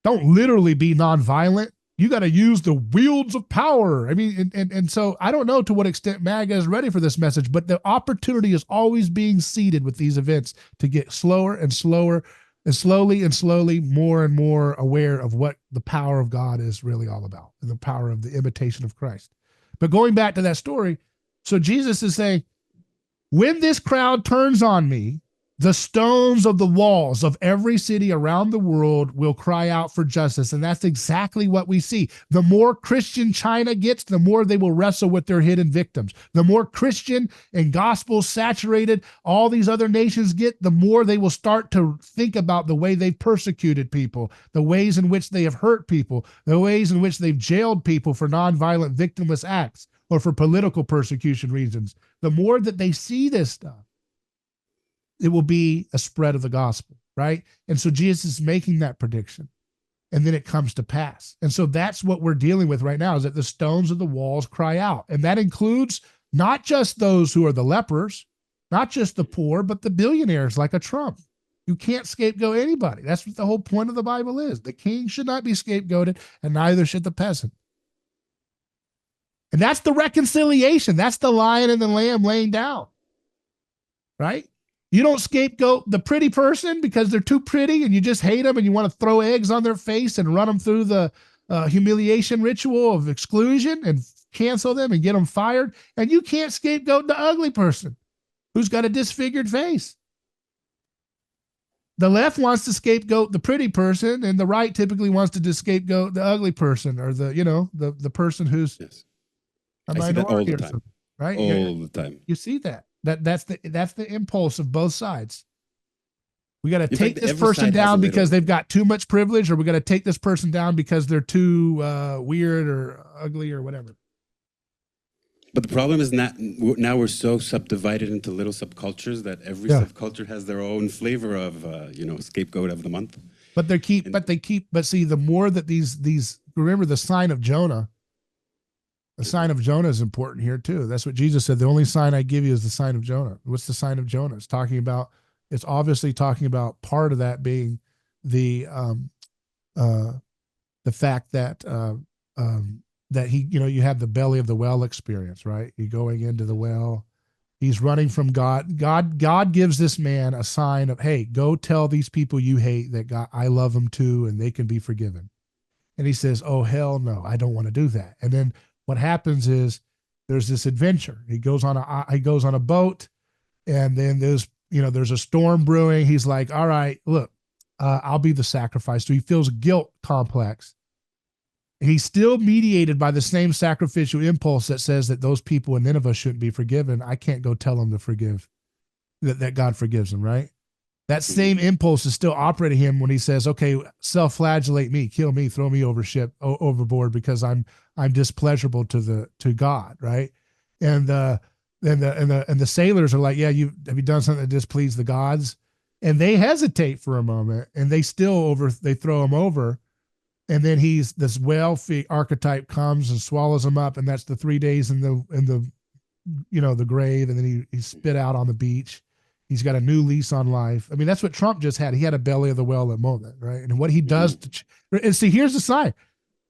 Don't literally be nonviolent. You got to use the wields of power. I mean, and so I don't know to what extent MAGA is ready for this message, but the opportunity is always being seeded with these events to get slower and slower and slowly more and more aware of what the power of God is really all about and the power of the imitation of Christ. But going back to that story, so Jesus is saying, when this crowd turns on me, the stones of the walls of every city around the world will cry out for justice. And that's exactly what we see. The more Christian China gets, the more they will wrestle with their hidden victims. The more Christian and gospel saturated all these other nations get, the more they will start to think about the way they've persecuted people, the ways in which they have hurt people, the ways in which they've jailed people for nonviolent victimless acts or for political persecution reasons. The more that they see this stuff, it will be a spread of the gospel, right? And so Jesus is making that prediction, and then it comes to pass. And so that's what we're dealing with right now, is that the stones of the walls cry out. And that includes not just those who are the lepers, not just the poor, but the billionaires like a Trump. You can't scapegoat anybody. That's what the whole point of the Bible is. The king should not be scapegoated, and neither should the peasant. And that's the reconciliation. That's the lion and the lamb laying down, right? You don't scapegoat the pretty person because they're too pretty and you just hate them and you want to throw eggs on their face and run them through the humiliation ritual of exclusion and cancel them and get them fired. And you can't scapegoat the ugly person who's got a disfigured face. The left wants to scapegoat the pretty person, and the right typically wants to scapegoat the ugly person, or the person who's a minority or something, right? All the time. You see that. That's the impulse of both sides. We got to take this person down because they've got too much privilege, or we got to take this person down because they're too weird or ugly or whatever. But the problem is now we're so subdivided into little subcultures that every subculture has their own flavor of scapegoat of the month. But see, the more that these remember the sign of Jonah. The sign of Jonah is important here too. That's what Jesus said. The only sign I give you is the sign of Jonah. What's the sign of Jonah? It's obviously talking about part of that being the fact that that he, you have the belly of the well experience, right? You're going into the well. He's running from God. God gives this man a sign of, hey, go tell these people you hate that God, I love them too, and they can be forgiven. And he says, oh, hell no, I don't want to do that. And then what happens is there's this adventure. He goes on a boat, and then there's a storm brewing. He's like, all right, look, I'll be the sacrifice. So he feels guilt complex. He's still mediated by the same sacrificial impulse that says that those people in Nineveh shouldn't be forgiven. I can't go tell them to forgive, that God forgives them, right? That same impulse is still operating him when he says, okay, self-flagellate me, kill me, throw me overboard because I'm displeasurable to God, right? And the sailors are like, yeah, have you done something that displeased the gods? And they hesitate for a moment, and they throw him over. And then this whale archetype comes and swallows him up, and that's the 3 days in the the grave, and then he spit out on the beach. He's got a new lease on life. I mean, that's what Trump just had. He had a belly of the whale at the moment, right? And what he does and see, here's the sign.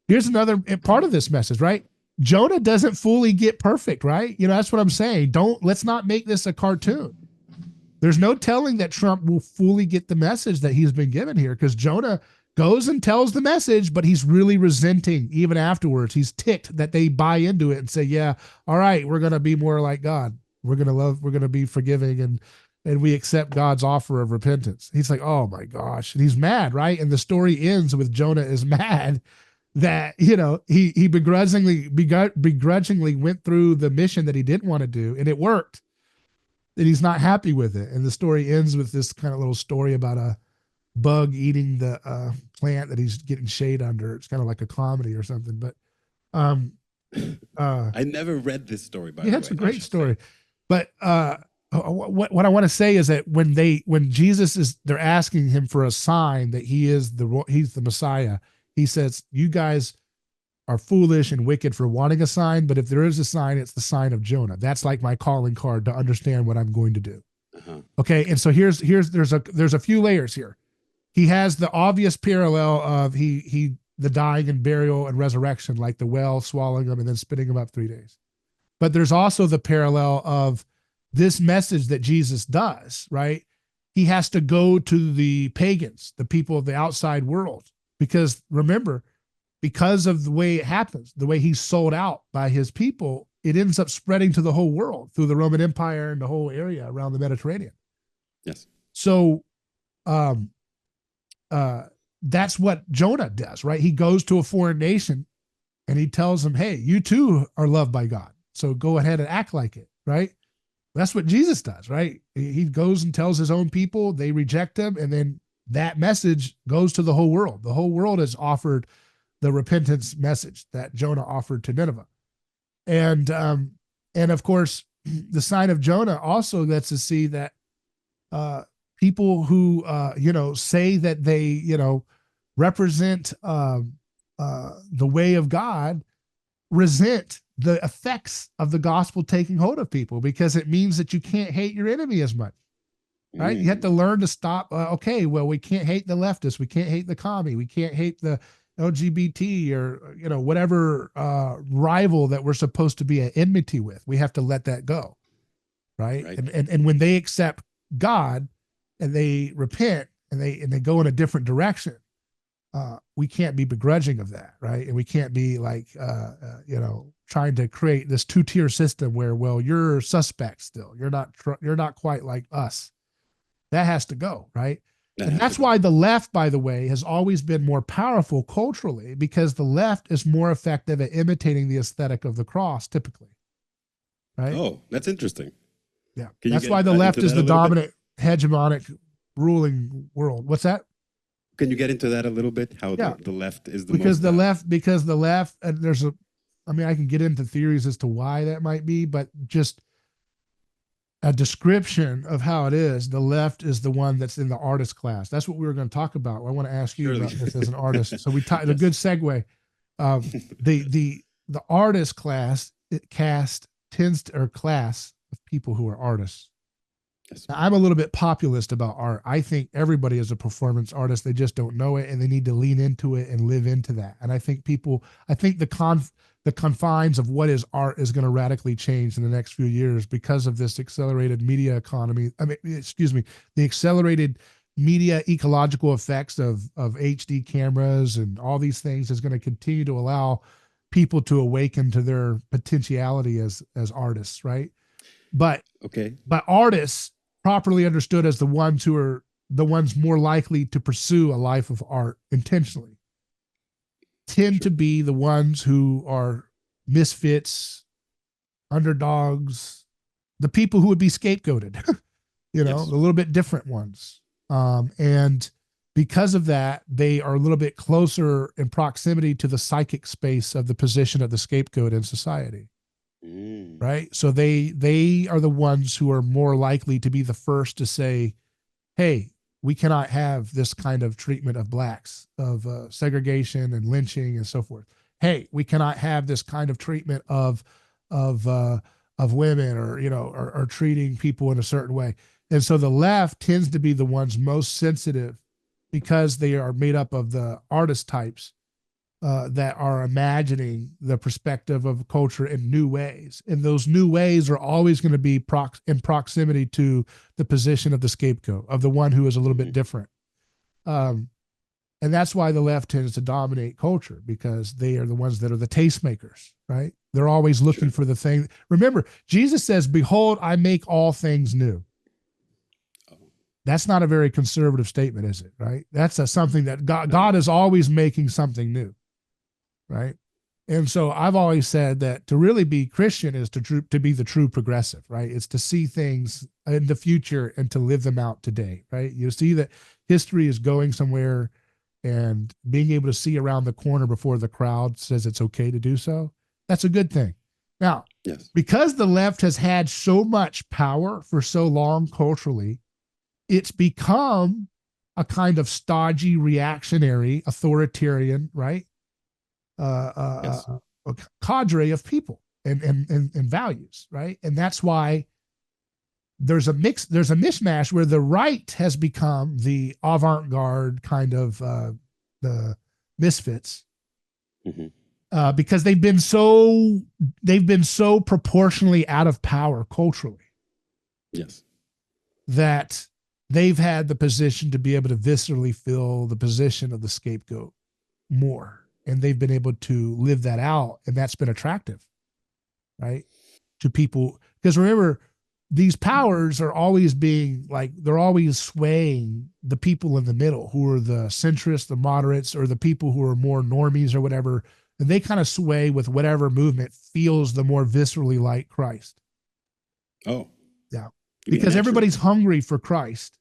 Here's another part of this message, right? Jonah doesn't fully get perfect, right? That's what I'm saying. Let's not make this a cartoon. There's no telling that Trump will fully get the message that he's been given here, because Jonah goes and tells the message, but he's really resenting even afterwards. He's ticked that they buy into it and say, yeah, all right, we're going to be more like God. We're going to be forgiving, and we accept God's offer of repentance. He's like, oh my gosh. And he's mad, right? And the story ends with Jonah is mad that, he begrudgingly went through the mission that he didn't want to do, and it worked. And he's not happy with it. And the story ends with this kind of little story about a bug eating the plant that he's getting shade under. It's kind of like a comedy or something. But I never read this story, by the way. Yeah, it's a great story. But what I want to say is that when Jesus they're asking him for a sign that he's the Messiah, he says, you guys are foolish and wicked for wanting a sign, but if there is a sign, it's the sign of Jonah. That's like my calling card to understand what I'm going to do. Okay, and so there's a few layers here. He has the obvious parallel of the dying and burial and resurrection, like the whale swallowing him and then spitting him up 3 days. But there's also the parallel of this message that Jesus does, right? He has to go to the pagans, the people of the outside world, because remember, because of the way it happens, the way he's sold out by his people, it ends up spreading to the whole world through the Roman Empire and the whole area around the Mediterranean. Yes. So, that's what Jonah does, right? He goes to a foreign nation and he tells them, hey, you too are loved by God. So go ahead and act like it, right? That's what Jesus does, right? He goes and tells his own people, they reject him, and then that message goes to the whole world. The whole world is offered the repentance message that Jonah offered to Nineveh. And of course, the sign of Jonah also lets us see that people who say that they represent the way of God resent the effects of the gospel taking hold of people, because it means that you can't hate your enemy as much, right? You have to learn to stop. Okay, well, we can't hate the leftists, we can't hate the commie, we can't hate the LGBT or whatever rival that we're supposed to be at enmity with. We have to let that go, right? And when they accept God and they repent and they go in a different direction, we can't be begrudging of that, right? And we can't be like trying to create this two-tier system where, well, you're suspect still, you're not quite like us. That has to go, right? And that's why the left, by the way, has always been more powerful culturally, because the left is more effective at imitating the aesthetic of the cross, typically. Right? Oh, that's interesting. Yeah. That's why the left is the dominant, hegemonic, ruling world. What's that? Can you get into that a little bit? How the left is because the left, and I can get into theories as to why that might be, but just a description of how it is, the left is the one that's in the artist class. That's what we were going to talk about. I want to ask you about this as an artist. So a good segue. The artist class class of people who are artists. Yes. Now, I'm a little bit populist about art. I think everybody is a performance artist. They just don't know it, and they need to lean into it and live into that. And I think the confines of what is art is going to radically change in the next few years because of this accelerated media economy. The accelerated media ecological effects of HD cameras and all these things is going to continue to allow people to awaken to their potentiality as artists, right? But artists, properly understood as the ones who are the ones more likely to pursue a life of art intentionally, tend to be the ones who are misfits, underdogs, the people who would be scapegoated, a little bit different ones. And because of that, they are a little bit closer in proximity to the psychic space of the position of the scapegoat in society. Right. So they are the ones who are more likely to be the first to say, hey, we cannot have this kind of treatment of blacks, of segregation and lynching and so forth. Hey, we cannot have this kind of treatment of women, or or treating people in a certain way. And so the left tends to be the ones most sensitive, because they are made up of the artist types that are imagining the perspective of culture in new ways. And those new ways are always going to be in proximity to the position of the scapegoat, of the one who is a little bit different. And that's why the left tends to dominate culture, because they are the ones that are the tastemakers, right? They're always looking for the thing. Remember, Jesus says, behold, I make all things new. That's not a very conservative statement, is it? Right? That's something that God is always making something new. Right. And so I've always said that to really be Christian is to be the true progressive, right? It's to see things in the future and to live them out today, right? You see that history is going somewhere, and being able to see around the corner before the crowd says it's okay to do so, that's a good thing. Now, Yes. Because the left has had so much power for so long culturally, it's become a kind of stodgy, reactionary, authoritarian, right? Yes. A cadre of people and values, right? And that's why there's a mishmash where the right has become the avant-garde kind of the misfits, because they've been so proportionally out of power culturally. Yes. That they've had the position to be able to viscerally fill the position of the scapegoat more. And they've been able to live that out. And that's been attractive, right? To people. Because remember, these powers are always being they're always swaying the people in the middle, who are the centrists, the moderates, or the people who are more normies or whatever. And they kind of sway with whatever movement feels the more viscerally like Christ. Oh. Yeah. Because everybody's hungry for Christ,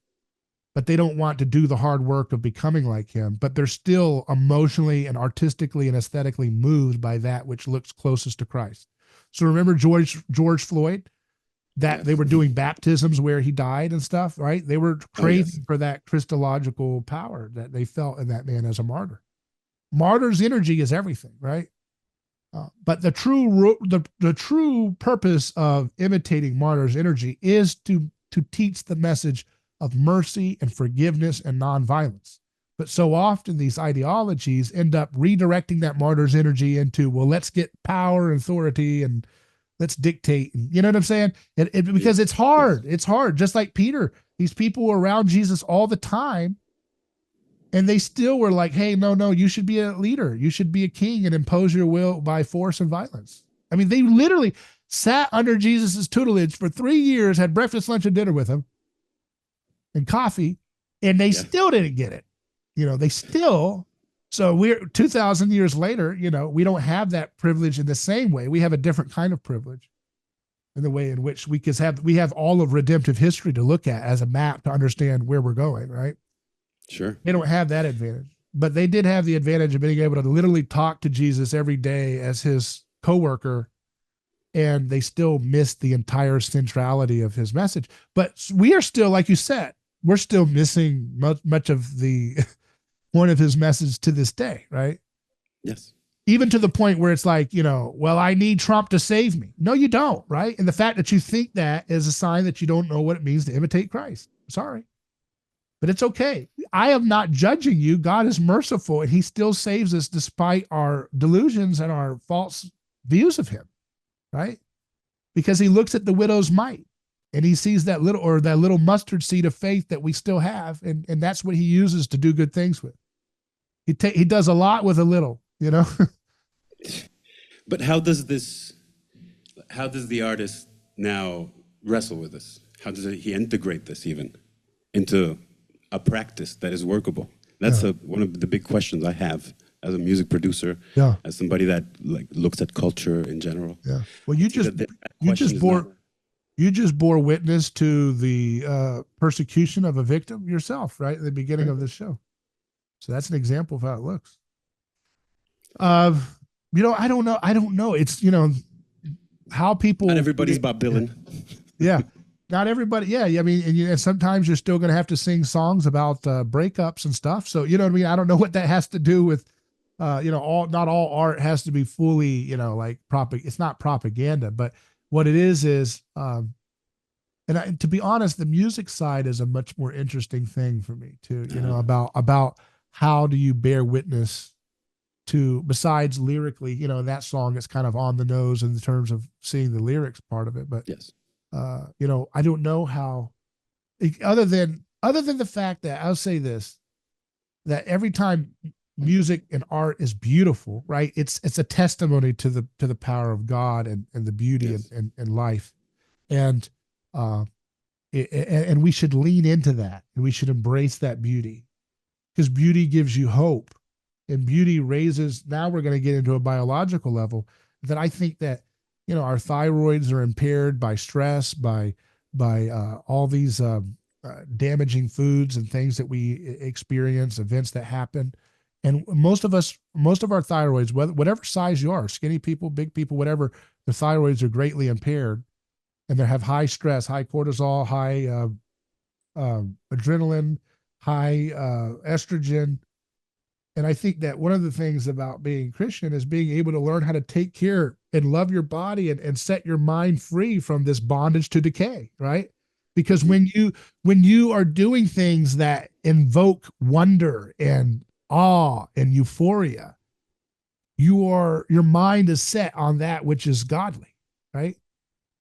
but they don't want to do the hard work of becoming like him, but they're still emotionally and artistically and aesthetically moved by that which looks closest to Christ. So remember George Floyd, that they were doing baptisms where he died and stuff, right? They were craving for that Christological power that they felt in that man as a martyr. Martyr's energy is everything, right? But the true purpose of imitating martyr's energy is to teach the message of mercy and forgiveness and nonviolence. But so often these ideologies end up redirecting that martyr's energy into, well, let's get power and authority and let's dictate. You know what I'm saying? Because it's hard. It's hard. Just like Peter, these people were around Jesus all the time, and they still were like, hey, no, you should be a leader. You should be a king and impose your will by force and violence. I mean, they literally sat under Jesus's tutelage for 3 years, had breakfast, lunch, and dinner with him, and coffee, and they still didn't get it. So we're 2,000 years later, we don't have that privilege in the same way. We have a different kind of privilege in the way in which we have all of redemptive history to look at as a map to understand where we're going, right? Sure. They don't have that advantage, but they did have the advantage of being able to literally talk to Jesus every day as his coworker, and they still missed the entire centrality of his message. But we are still, like you said, we're still missing much of the point of his message to this day, right? Yes. Even to the point where it's like, well, I need Trump to save me. No, you don't, right? And the fact that you think that is a sign that you don't know what it means to imitate Christ. Sorry. But it's okay. I am not judging you. God is merciful, and he still saves us despite our delusions and our false views of him, right? Because he looks at the widow's mite, and he sees that little mustard seed of faith that we still have, and that's what he uses to do good things with. He does a lot with a little, But how does the artist now wrestle with this? How does he integrate this even into a practice that is workable? That's one of the big questions I have as a music producer, as somebody that looks at culture in general. Yeah. Well, you just bore witness to the persecution of a victim yourself, right at the beginning of this show. So that's an example of how it looks. I don't know. It's how people. Not everybody's Bob Dylan. Yeah. not everybody. Yeah. I mean, and sometimes you're still going to have to sing songs about breakups and stuff. So, you know what I mean? I don't know what that has to do with, not all art has to be fully, like it's not propaganda, but what it is, and to be honest, the music side is a much more interesting thing for me too, about how do you bear witness to, besides lyrically, that song is kind of on the nose in terms of seeing the lyrics part of it. But, Yes. I don't know how, other than the fact that I'll say this, that every time music and art is beautiful, right? It's a testimony to the power of God and the beauty Yes. and life. And, and we should lean into that, and we should embrace that beauty, because beauty gives you hope, and beauty raises. Now we're going to get into a biological level that I think that, our thyroids are impaired by stress, by all these damaging foods and things that we experience, events that happen. And most of our thyroids, whatever size you are, skinny people, big people, whatever, the thyroids are greatly impaired, and they have high stress, high cortisol, high adrenaline, high estrogen. And I think that one of the things about being Christian is being able to learn how to take care and love your body and set your mind free from this bondage to decay, right? Because when you are doing things that invoke wonder and awe and euphoria, your mind is set on that which is godly, right?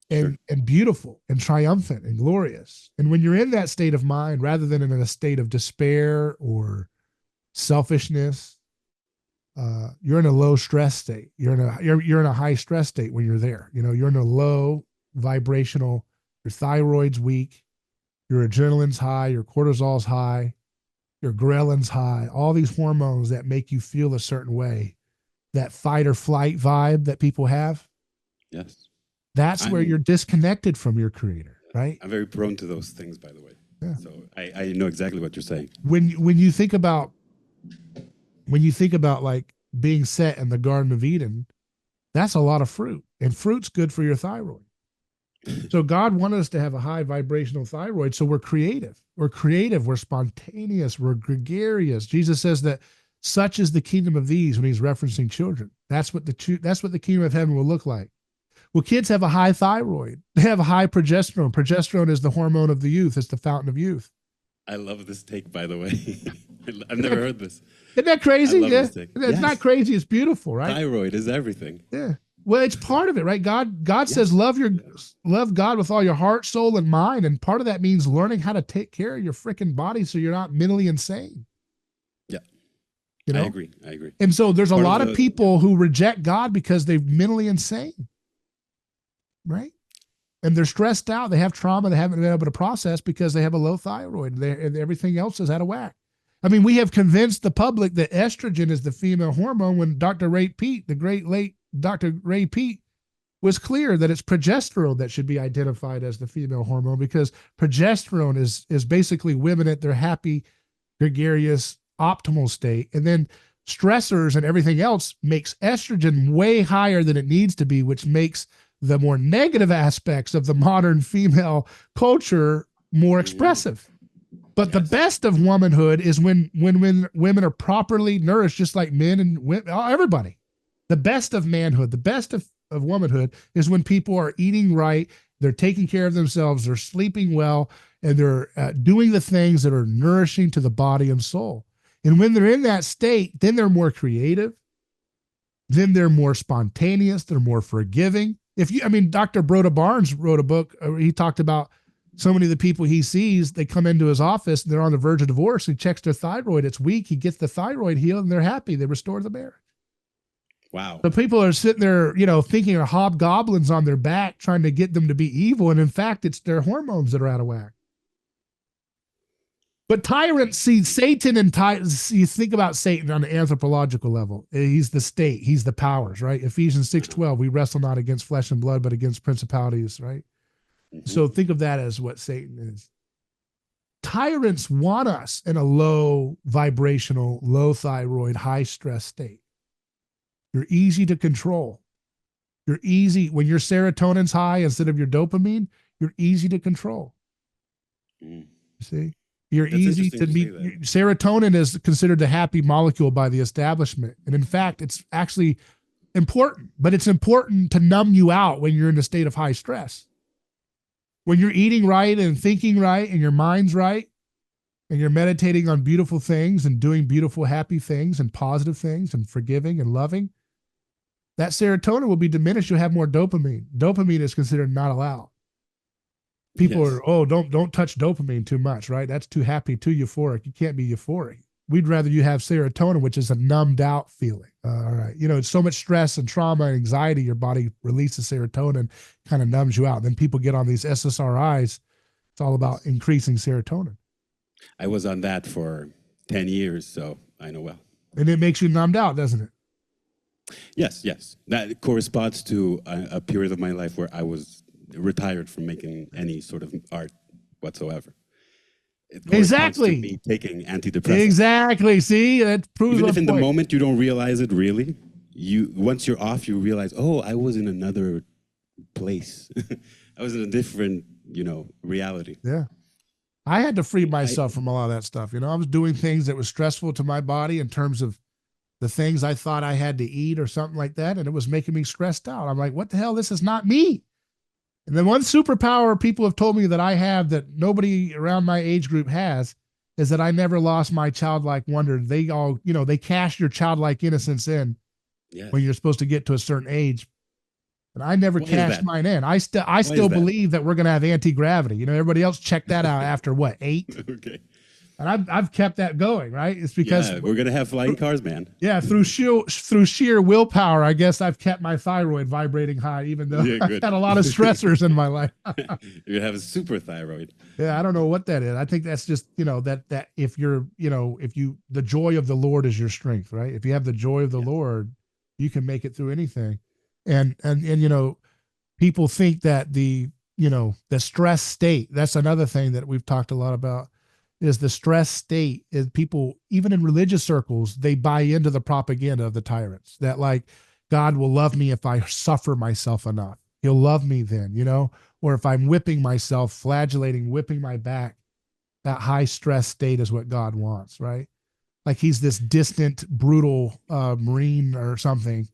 And beautiful and triumphant and glorious. And when you're in that state of mind, rather than in a state of despair or selfishness, you're in a low stress state. You're in a high stress state when you're there. You're in a low vibrational. Your thyroid's weak, your adrenaline's high, your cortisol's high, your ghrelin's high. All these hormones that make you feel a certain way, that fight or flight vibe that people have. Yes. That's where you're disconnected from your creator, right? I'm very prone to those things, by the way. Yeah. So I know exactly what you're saying. When you think about like being set in the Garden of Eden, that's a lot of fruit, and fruit's good for your thyroid. So God wanted us to have a high vibrational thyroid. So we're creative. We're spontaneous. We're gregarious. Jesus says that such is the kingdom of these when he's referencing children. That's what the kingdom of heaven will look like. Well, kids have a high thyroid. They have a high progesterone. Progesterone is the hormone of the youth. It's the fountain of youth. I love this take, by the way. I've never heard this. Isn't that crazy? Yeah. It's not crazy. It's beautiful, right? Thyroid is everything. Yeah. Well, it's part of it, right? God says love God with all your heart, soul, and mind. And part of that means learning how to take care of your freaking body so you're not mentally insane. Yeah. I agree. And so there's a lot of people who reject God because they're mentally insane. Right? And they're stressed out. They have trauma they haven't been able to process because they have a low thyroid and everything else is out of whack. I mean, we have convinced the public that estrogen is the female hormone when Dr. Ray Peat, the great late Dr. Ray Peat, was clear that it's progesterone that should be identified as the female hormone, because progesterone is basically women at their happy, gregarious, optimal state. And then stressors and everything else makes estrogen way higher than it needs to be, which makes the more negative aspects of the modern female culture more expressive. But the best of womanhood is when women are properly nourished, just like men and women, everybody. The best of manhood, the best of womanhood is when people are eating right, they're taking care of themselves, they're sleeping well, and they're doing the things that are nourishing to the body and soul. And when they're in that state, then they're more creative, then they're more spontaneous, they're more forgiving. Dr. Broda Barnes wrote a book. He talked about so many of the people he sees, they come into his office and they're on the verge of divorce. He checks their thyroid. It's weak. He gets the thyroid healed and they're happy. They restore the marriage. Wow. So people are sitting there, thinking of hobgoblins on their back, trying to get them to be evil. And in fact, it's their hormones that are out of whack. But tyrants, see, Satan and you think about Satan on the anthropological level. He's the state. He's the powers, right? Ephesians 6:12, we wrestle not against flesh and blood, but against principalities, right? Mm-hmm. So think of that as what Satan is. Tyrants want us in a low vibrational, low thyroid, high stress state. You're easy to control. You're easy. When your serotonin's high instead of your dopamine, You're easy to control. Mm. You see, you're That's easy interesting to to meet. say that. Serotonin is considered the happy molecule by the establishment, and in fact, it's actually important. But it's important to numb you out when you're in a state of high stress. When you're eating right and thinking right, and your mind's right, and you're meditating on beautiful things and doing beautiful, happy things and positive things and forgiving and loving, that serotonin will be diminished. You'll have more dopamine. Dopamine is considered not allowed. People Yes. are, oh, don't touch dopamine too much, right? That's too happy, too euphoric. You can't be euphoric. We'd rather you have serotonin, which is a numbed out feeling. All right. You know, it's so much stress and trauma and anxiety, your body releases serotonin, kind of numbs you out. Then people get on these SSRIs. It's all about increasing serotonin. I was on that for 10 years, so I know well. And it makes you numbed out, doesn't it? Yes, yes. That corresponds to a period of my life where I was retired from making any sort of art whatsoever. It corresponds Exactly. to me taking antidepressants. Exactly. See, that proves Even my if in the point. moment you don't realize it really, once you're off, you realize, oh, I was in another place. I was in a different, reality. Yeah. I had to free myself from a lot of that stuff. I was doing things that was stressful to my body in terms of the things I thought I had to eat or something like that. And it was making me stressed out. I'm like, what the hell? This is not me. And then one superpower people have told me that I have that nobody around my age group has is that I never lost my childlike wonder. They all, they cash your childlike innocence in when you're supposed to get to a certain age. And I never cashed mine in. I still believe that we're going to have anti-gravity. Everybody else checked that out after what, 8? Okay. And I've kept that going, right? It's because we're going to have flying cars, man. Yeah, through sheer willpower, I guess I've kept my thyroid vibrating high, even though I've had a lot of stressors in my life. You're going to have a super thyroid. Yeah, I don't know what that is. I think that's just, that if you're, the joy of the Lord is your strength, right? If you have the joy of the Lord, you can make it through anything. And people think that the stress state, that's another thing that we've talked a lot about, is the stress state is people, even in religious circles, they buy into the propaganda of the tyrants that like, God will love me if I suffer myself enough. He'll love me then, or if I'm whipping myself, flagellating, whipping my back, that high stress state is what God wants, right? Like he's this distant, brutal Marine or something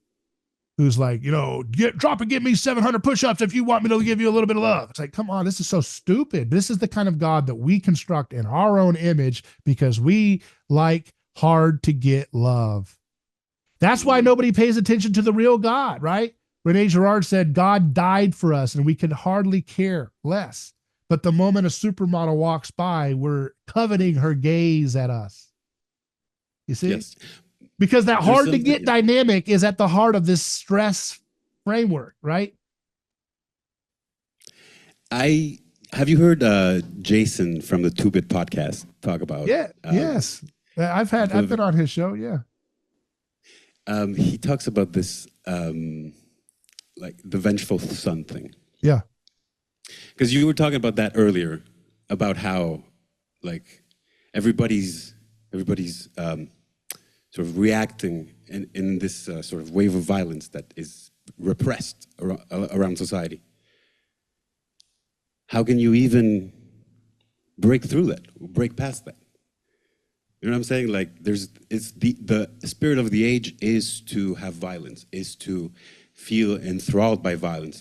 who's like, drop and give me 700 push-ups if you want me to give you a little bit of love. It's like, come on, this is so stupid. This is the kind of God that we construct in our own image because we like hard to get love. That's why nobody pays attention to the real God, right? Rene Girard said, God died for us and we can hardly care less. But the moment a supermodel walks by, we're coveting her gaze at us. You see? Yes. Because that hard to get dynamic is at the heart of this stress framework, right? Have you heard Jason from the 2-Bit podcast talk about? Yes. I've been on his show. Yeah. He talks about this, like the vengeful son thing. Yeah. Because you were talking about that earlier, about how like everybody's sort of reacting in this sort of wave of violence that is repressed around society. How can you even break through that, break past that? You know what I'm saying? Like it's the spirit of the age is to have violence, is to feel enthralled by violence,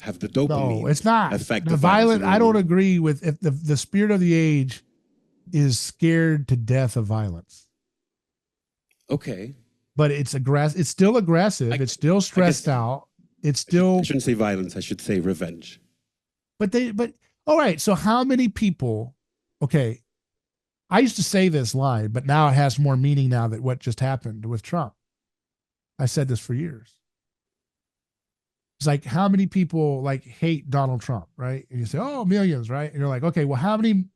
have the dopamine. No, it's not. Effect the violent. I don't agree with if the spirit of the age is scared to death of violence. Okay. But it's aggressive. It's still aggressive. It's still stressed out. It's still. I shouldn't say violence. I should say revenge. But all right. So how many people? Okay, I used to say this line, but now it has more meaning now that what just happened with Trump. I said this for years. It's like how many people like hate Donald Trump, right? And you say, oh, millions, right? And you're like, okay, well, how many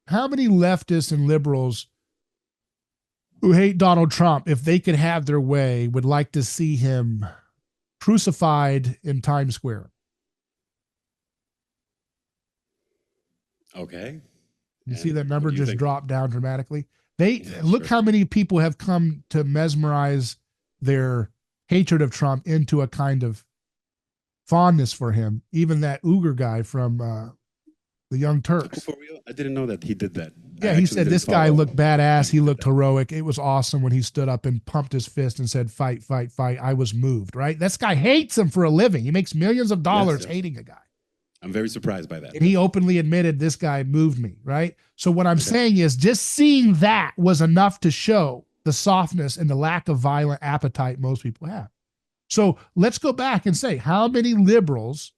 leftists and liberals who hate Donald Trump, if they could have their way, would like to see him crucified in Times Square? Okay. You see that number just drop down dramatically? Look sure. how many people have come to mesmerize their hatred of Trump into a kind of fondness for him. Even that Uyghur guy from the Young Oh, Turks. for real? I didn't know that he did that. Yeah, he said this guy looked badass. He looked heroic. It was awesome when he stood up and pumped his fist and said, "Fight, fight, fight." I was moved, right? This guy hates him for a living. He makes millions of dollars hating a guy. I'm very surprised by that. And he openly admitted this guy moved me, right? So what I'm saying is just seeing that was enough to show the softness and the lack of violent appetite most people have. So let's go back and say how many liberals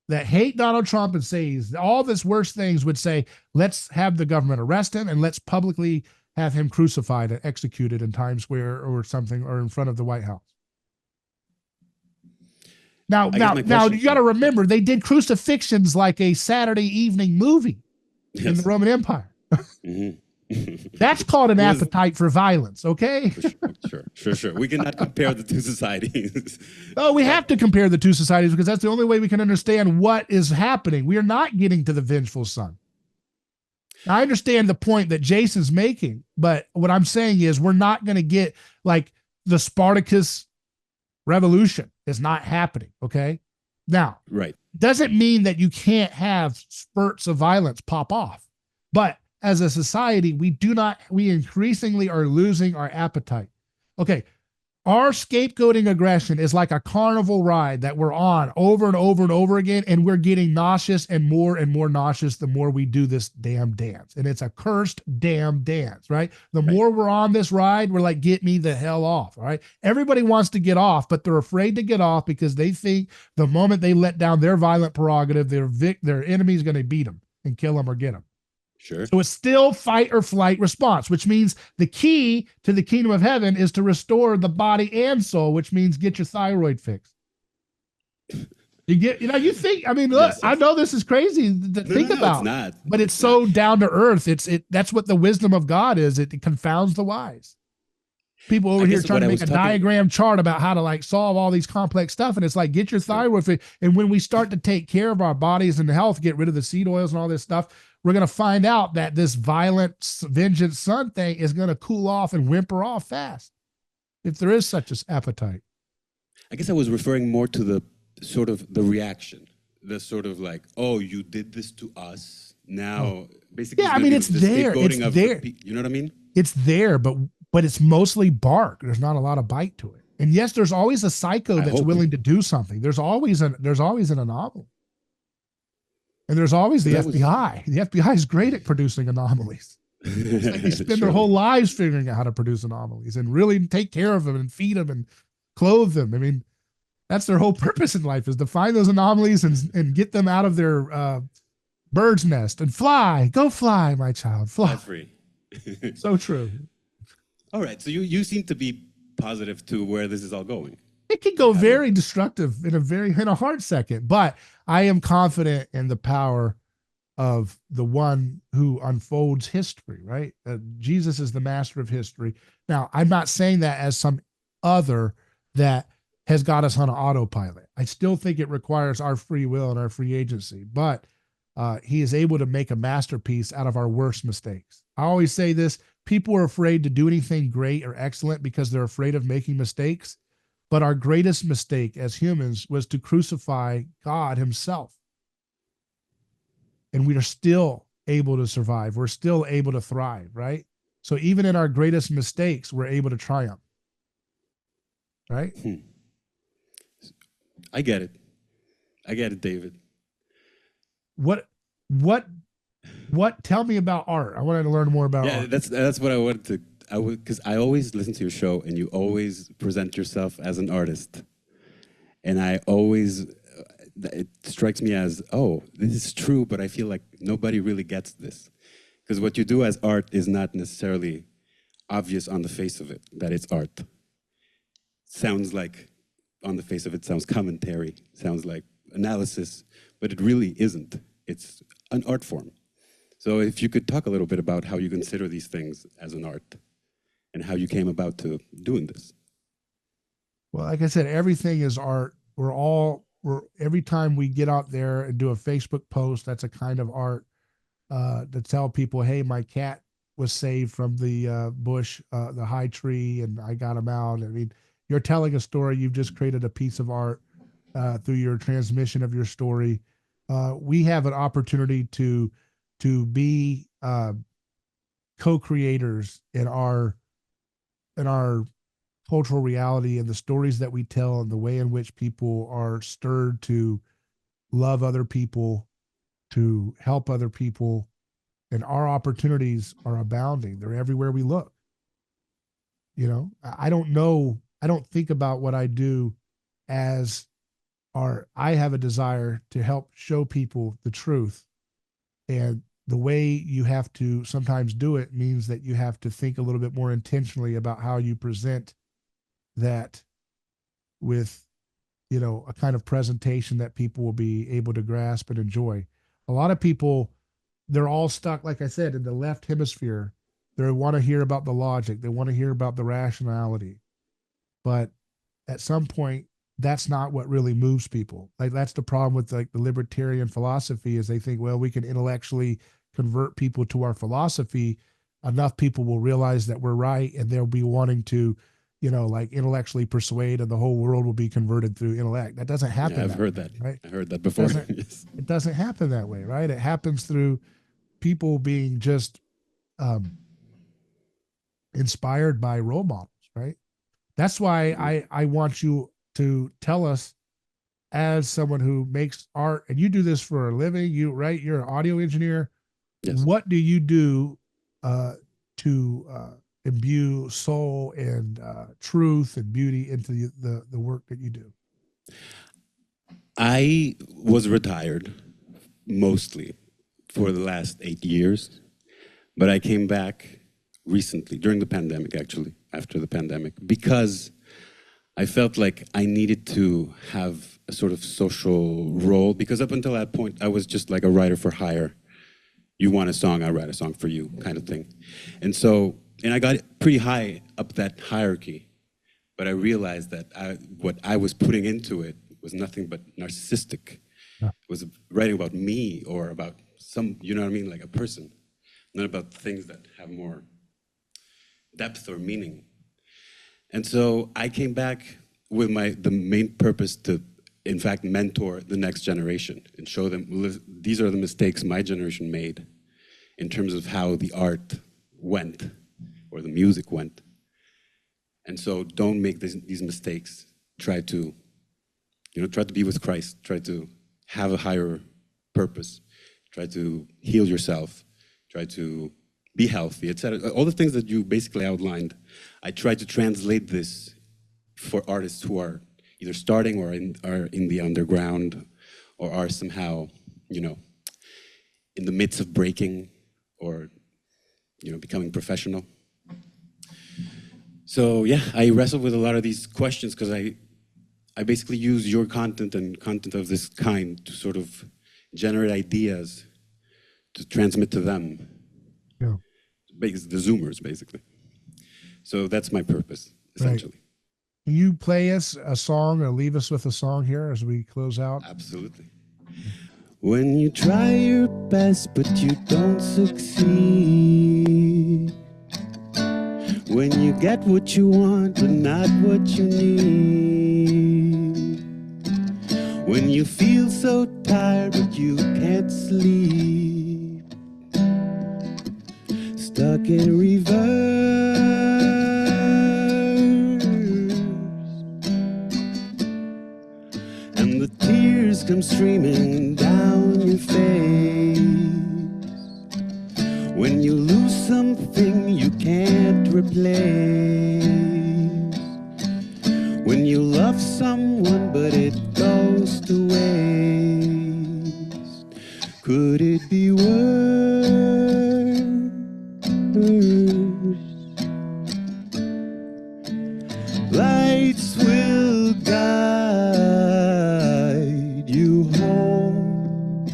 that hate Donald Trump and say he's all this worst things would say, let's have the government arrest him and let's publicly have him crucified and executed in Times Square or something, or in front of the White House. Now you got to remember they did crucifixions like a Saturday evening movie in the Roman Empire. That's called an appetite for violence, okay? Sure. We cannot compare the two societies. Oh, we have to compare the two societies because that's the only way we can understand what is happening. We are not getting to the vengeful son. Now, I understand the point that Jason's making, but what I'm saying is we're not going to get like the Spartacus revolution is not happening, okay? Now, doesn't mean that you can't have spurts of violence pop off, but as a society, we increasingly are losing our appetite. Okay, our scapegoating aggression is like a carnival ride that we're on over and over and over again, and we're getting nauseous and more nauseous the more we do this damn dance. And it's a cursed damn dance, right? The more we're on this ride, we're like, get me the hell off, all right? Everybody wants to get off, but they're afraid to get off because they think the moment they let down their violent prerogative, their enemy's going to beat them and kill them or get them. Sure. So it's still fight or flight response, which means the key to the kingdom of heaven is to restore the body and soul, which means get your thyroid fixed. You think, I mean, look, yes. I know this is crazy to think about, it's not. But it's so down to earth. That's what the wisdom of God is. It confounds the wise. People over here trying to make a diagram chart about how to like solve all these complex stuff. And it's like, get your thyroid fixed. And when we start to take care of our bodies and health, get rid of the seed oils and all this stuff, we're going to find out that this violent vengeance son thing is going to cool off and whimper off fast. If there is such an appetite. I guess I was referring more to the sort of the reaction, the sort of like, oh, you did this to us. Now, basically. Yeah, I mean, it's there. It's there. You know what I mean? It's there, but it's mostly bark. There's not a lot of bite to it. And yes, there's always a psycho that's willing to do something. There's always an anomaly. And there's always the FBI. The FBI is great at producing anomalies. They spend their whole lives figuring out how to produce anomalies and really take care of them and feed them and clothe them. I mean, that's their whole purpose in life, is to find those anomalies and get them out of their bird's nest and fly. Go fly, my child. Fly. Free. So true. All right. So you seem to be positive to where this is all going. It can go very destructive in a hard second, but I am confident in the power of the one who unfolds history, right? Jesus is the master of history. Now, I'm not saying that as some other that has got us on an autopilot. I still think it requires our free will and our free agency, but he is able to make a masterpiece out of our worst mistakes. I always say this, people are afraid to do anything great or excellent because they're afraid of making mistakes. But our greatest mistake as humans was to crucify God himself. And we are still able to survive. We're still able to thrive, right? So even in our greatest mistakes, we're able to triumph. Right? I get it, David. What tell me about art? I wanted to learn more about art. That's what I wanted to. Because I always listen to your show and you always present yourself as an artist. And it strikes me as, oh, this is true, but I feel like nobody really gets this. Because what you do as art is not necessarily obvious on the face of it, that it's art. Sounds like, on the face of it, sounds commentary, sounds like analysis, but it really isn't. It's an art form. So if you could talk a little bit about how you consider these things as an art, and how you came about to doing this. Well, like I said, everything is art. Every time we get out there and do a Facebook post, that's a kind of art to tell people, hey, my cat was saved from the bush, the high tree, and I got him out. I mean, you're telling a story. You've just created a piece of art through your transmission of your story. we have an opportunity to be co-creators in our cultural reality and the stories that we tell and the way in which people are stirred to love other people, to help other people, and our opportunities are abounding. They're everywhere we look. You know, I don't know, I don't think about what I do as I have a desire to help show people the truth. And the way you have to sometimes do it means that you have to think a little bit more intentionally about how you present that with, you know, a kind of presentation that people will be able to grasp and enjoy. A lot of people, they're all stuck, like I said, in the left hemisphere. They want to hear about the logic, they want to hear about the rationality. But at some point, that's not what really moves people. Like that's the problem with like the libertarian philosophy is they think, well, we can intellectually convert people to our philosophy. Enough people will realize that we're right, and they'll be wanting to, you know, like intellectually persuade, and the whole world will be converted through intellect. That doesn't happen. Yeah, I've that heard way, that. right? I heard that before. Yes. It doesn't happen that way, right? It happens through people being just um, inspired by role models, right? That's why Mhm. I want you to tell us, as someone who makes art and you do this for a living, you right, you're an audio engineer. Yes. What do you do uh, to imbue soul and truth and beauty into the work that you do? I was retired mostly for the last 8 years, but I came back recently during the pandemic, actually, after the pandemic, because I felt like I needed to have a sort of social role. Because up until that point, I was just like a writer for hire. You want a song, I write a song for you, kind of thing. And so, and I got pretty high up that hierarchy, but I realized that what I was putting into it was nothing but narcissistic. Yeah. It was writing about me or about some, you know what I mean, like a person, not about things that have more depth or meaning. And so I came back with the main purpose to, in fact, mentor the next generation and show them these are the mistakes my generation made in terms of how the art went or the music went. And so don't make these mistakes. Try to, try to be with Christ. Try to have a higher purpose. Try to heal yourself. Try to be healthy, etc. All the things that you basically outlined. I try to translate this for artists who are either starting or are in the underground or are somehow, in the midst of breaking or, becoming professional. So yeah, I wrestle with a lot of these questions because I basically use your content and content of this kind to sort of generate ideas to transmit to them. Yeah. The Zoomers, basically. So that's my purpose, Right. essentially. Can you play us a song or leave us with a song here as we close out? Absolutely. When you try your best but you don't succeed, when you get what you want but not what you need, when you feel so tired but you can't sleep, stuck in reverse, and the tears come streaming down your face, when you lose something you can't replace, when you love someone but it goes to waste, could it be worse? Lights will guide you home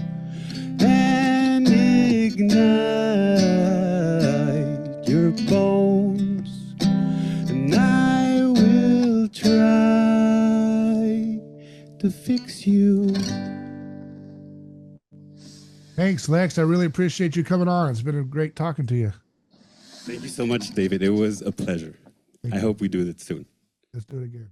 and ignite your bones, and I will try to fix you. Thanks, Lex. I really appreciate you coming on. It's been a great talking to you. Thank you so much, David. It was a pleasure. Thank I you. hope we do it soon. Let's do it again.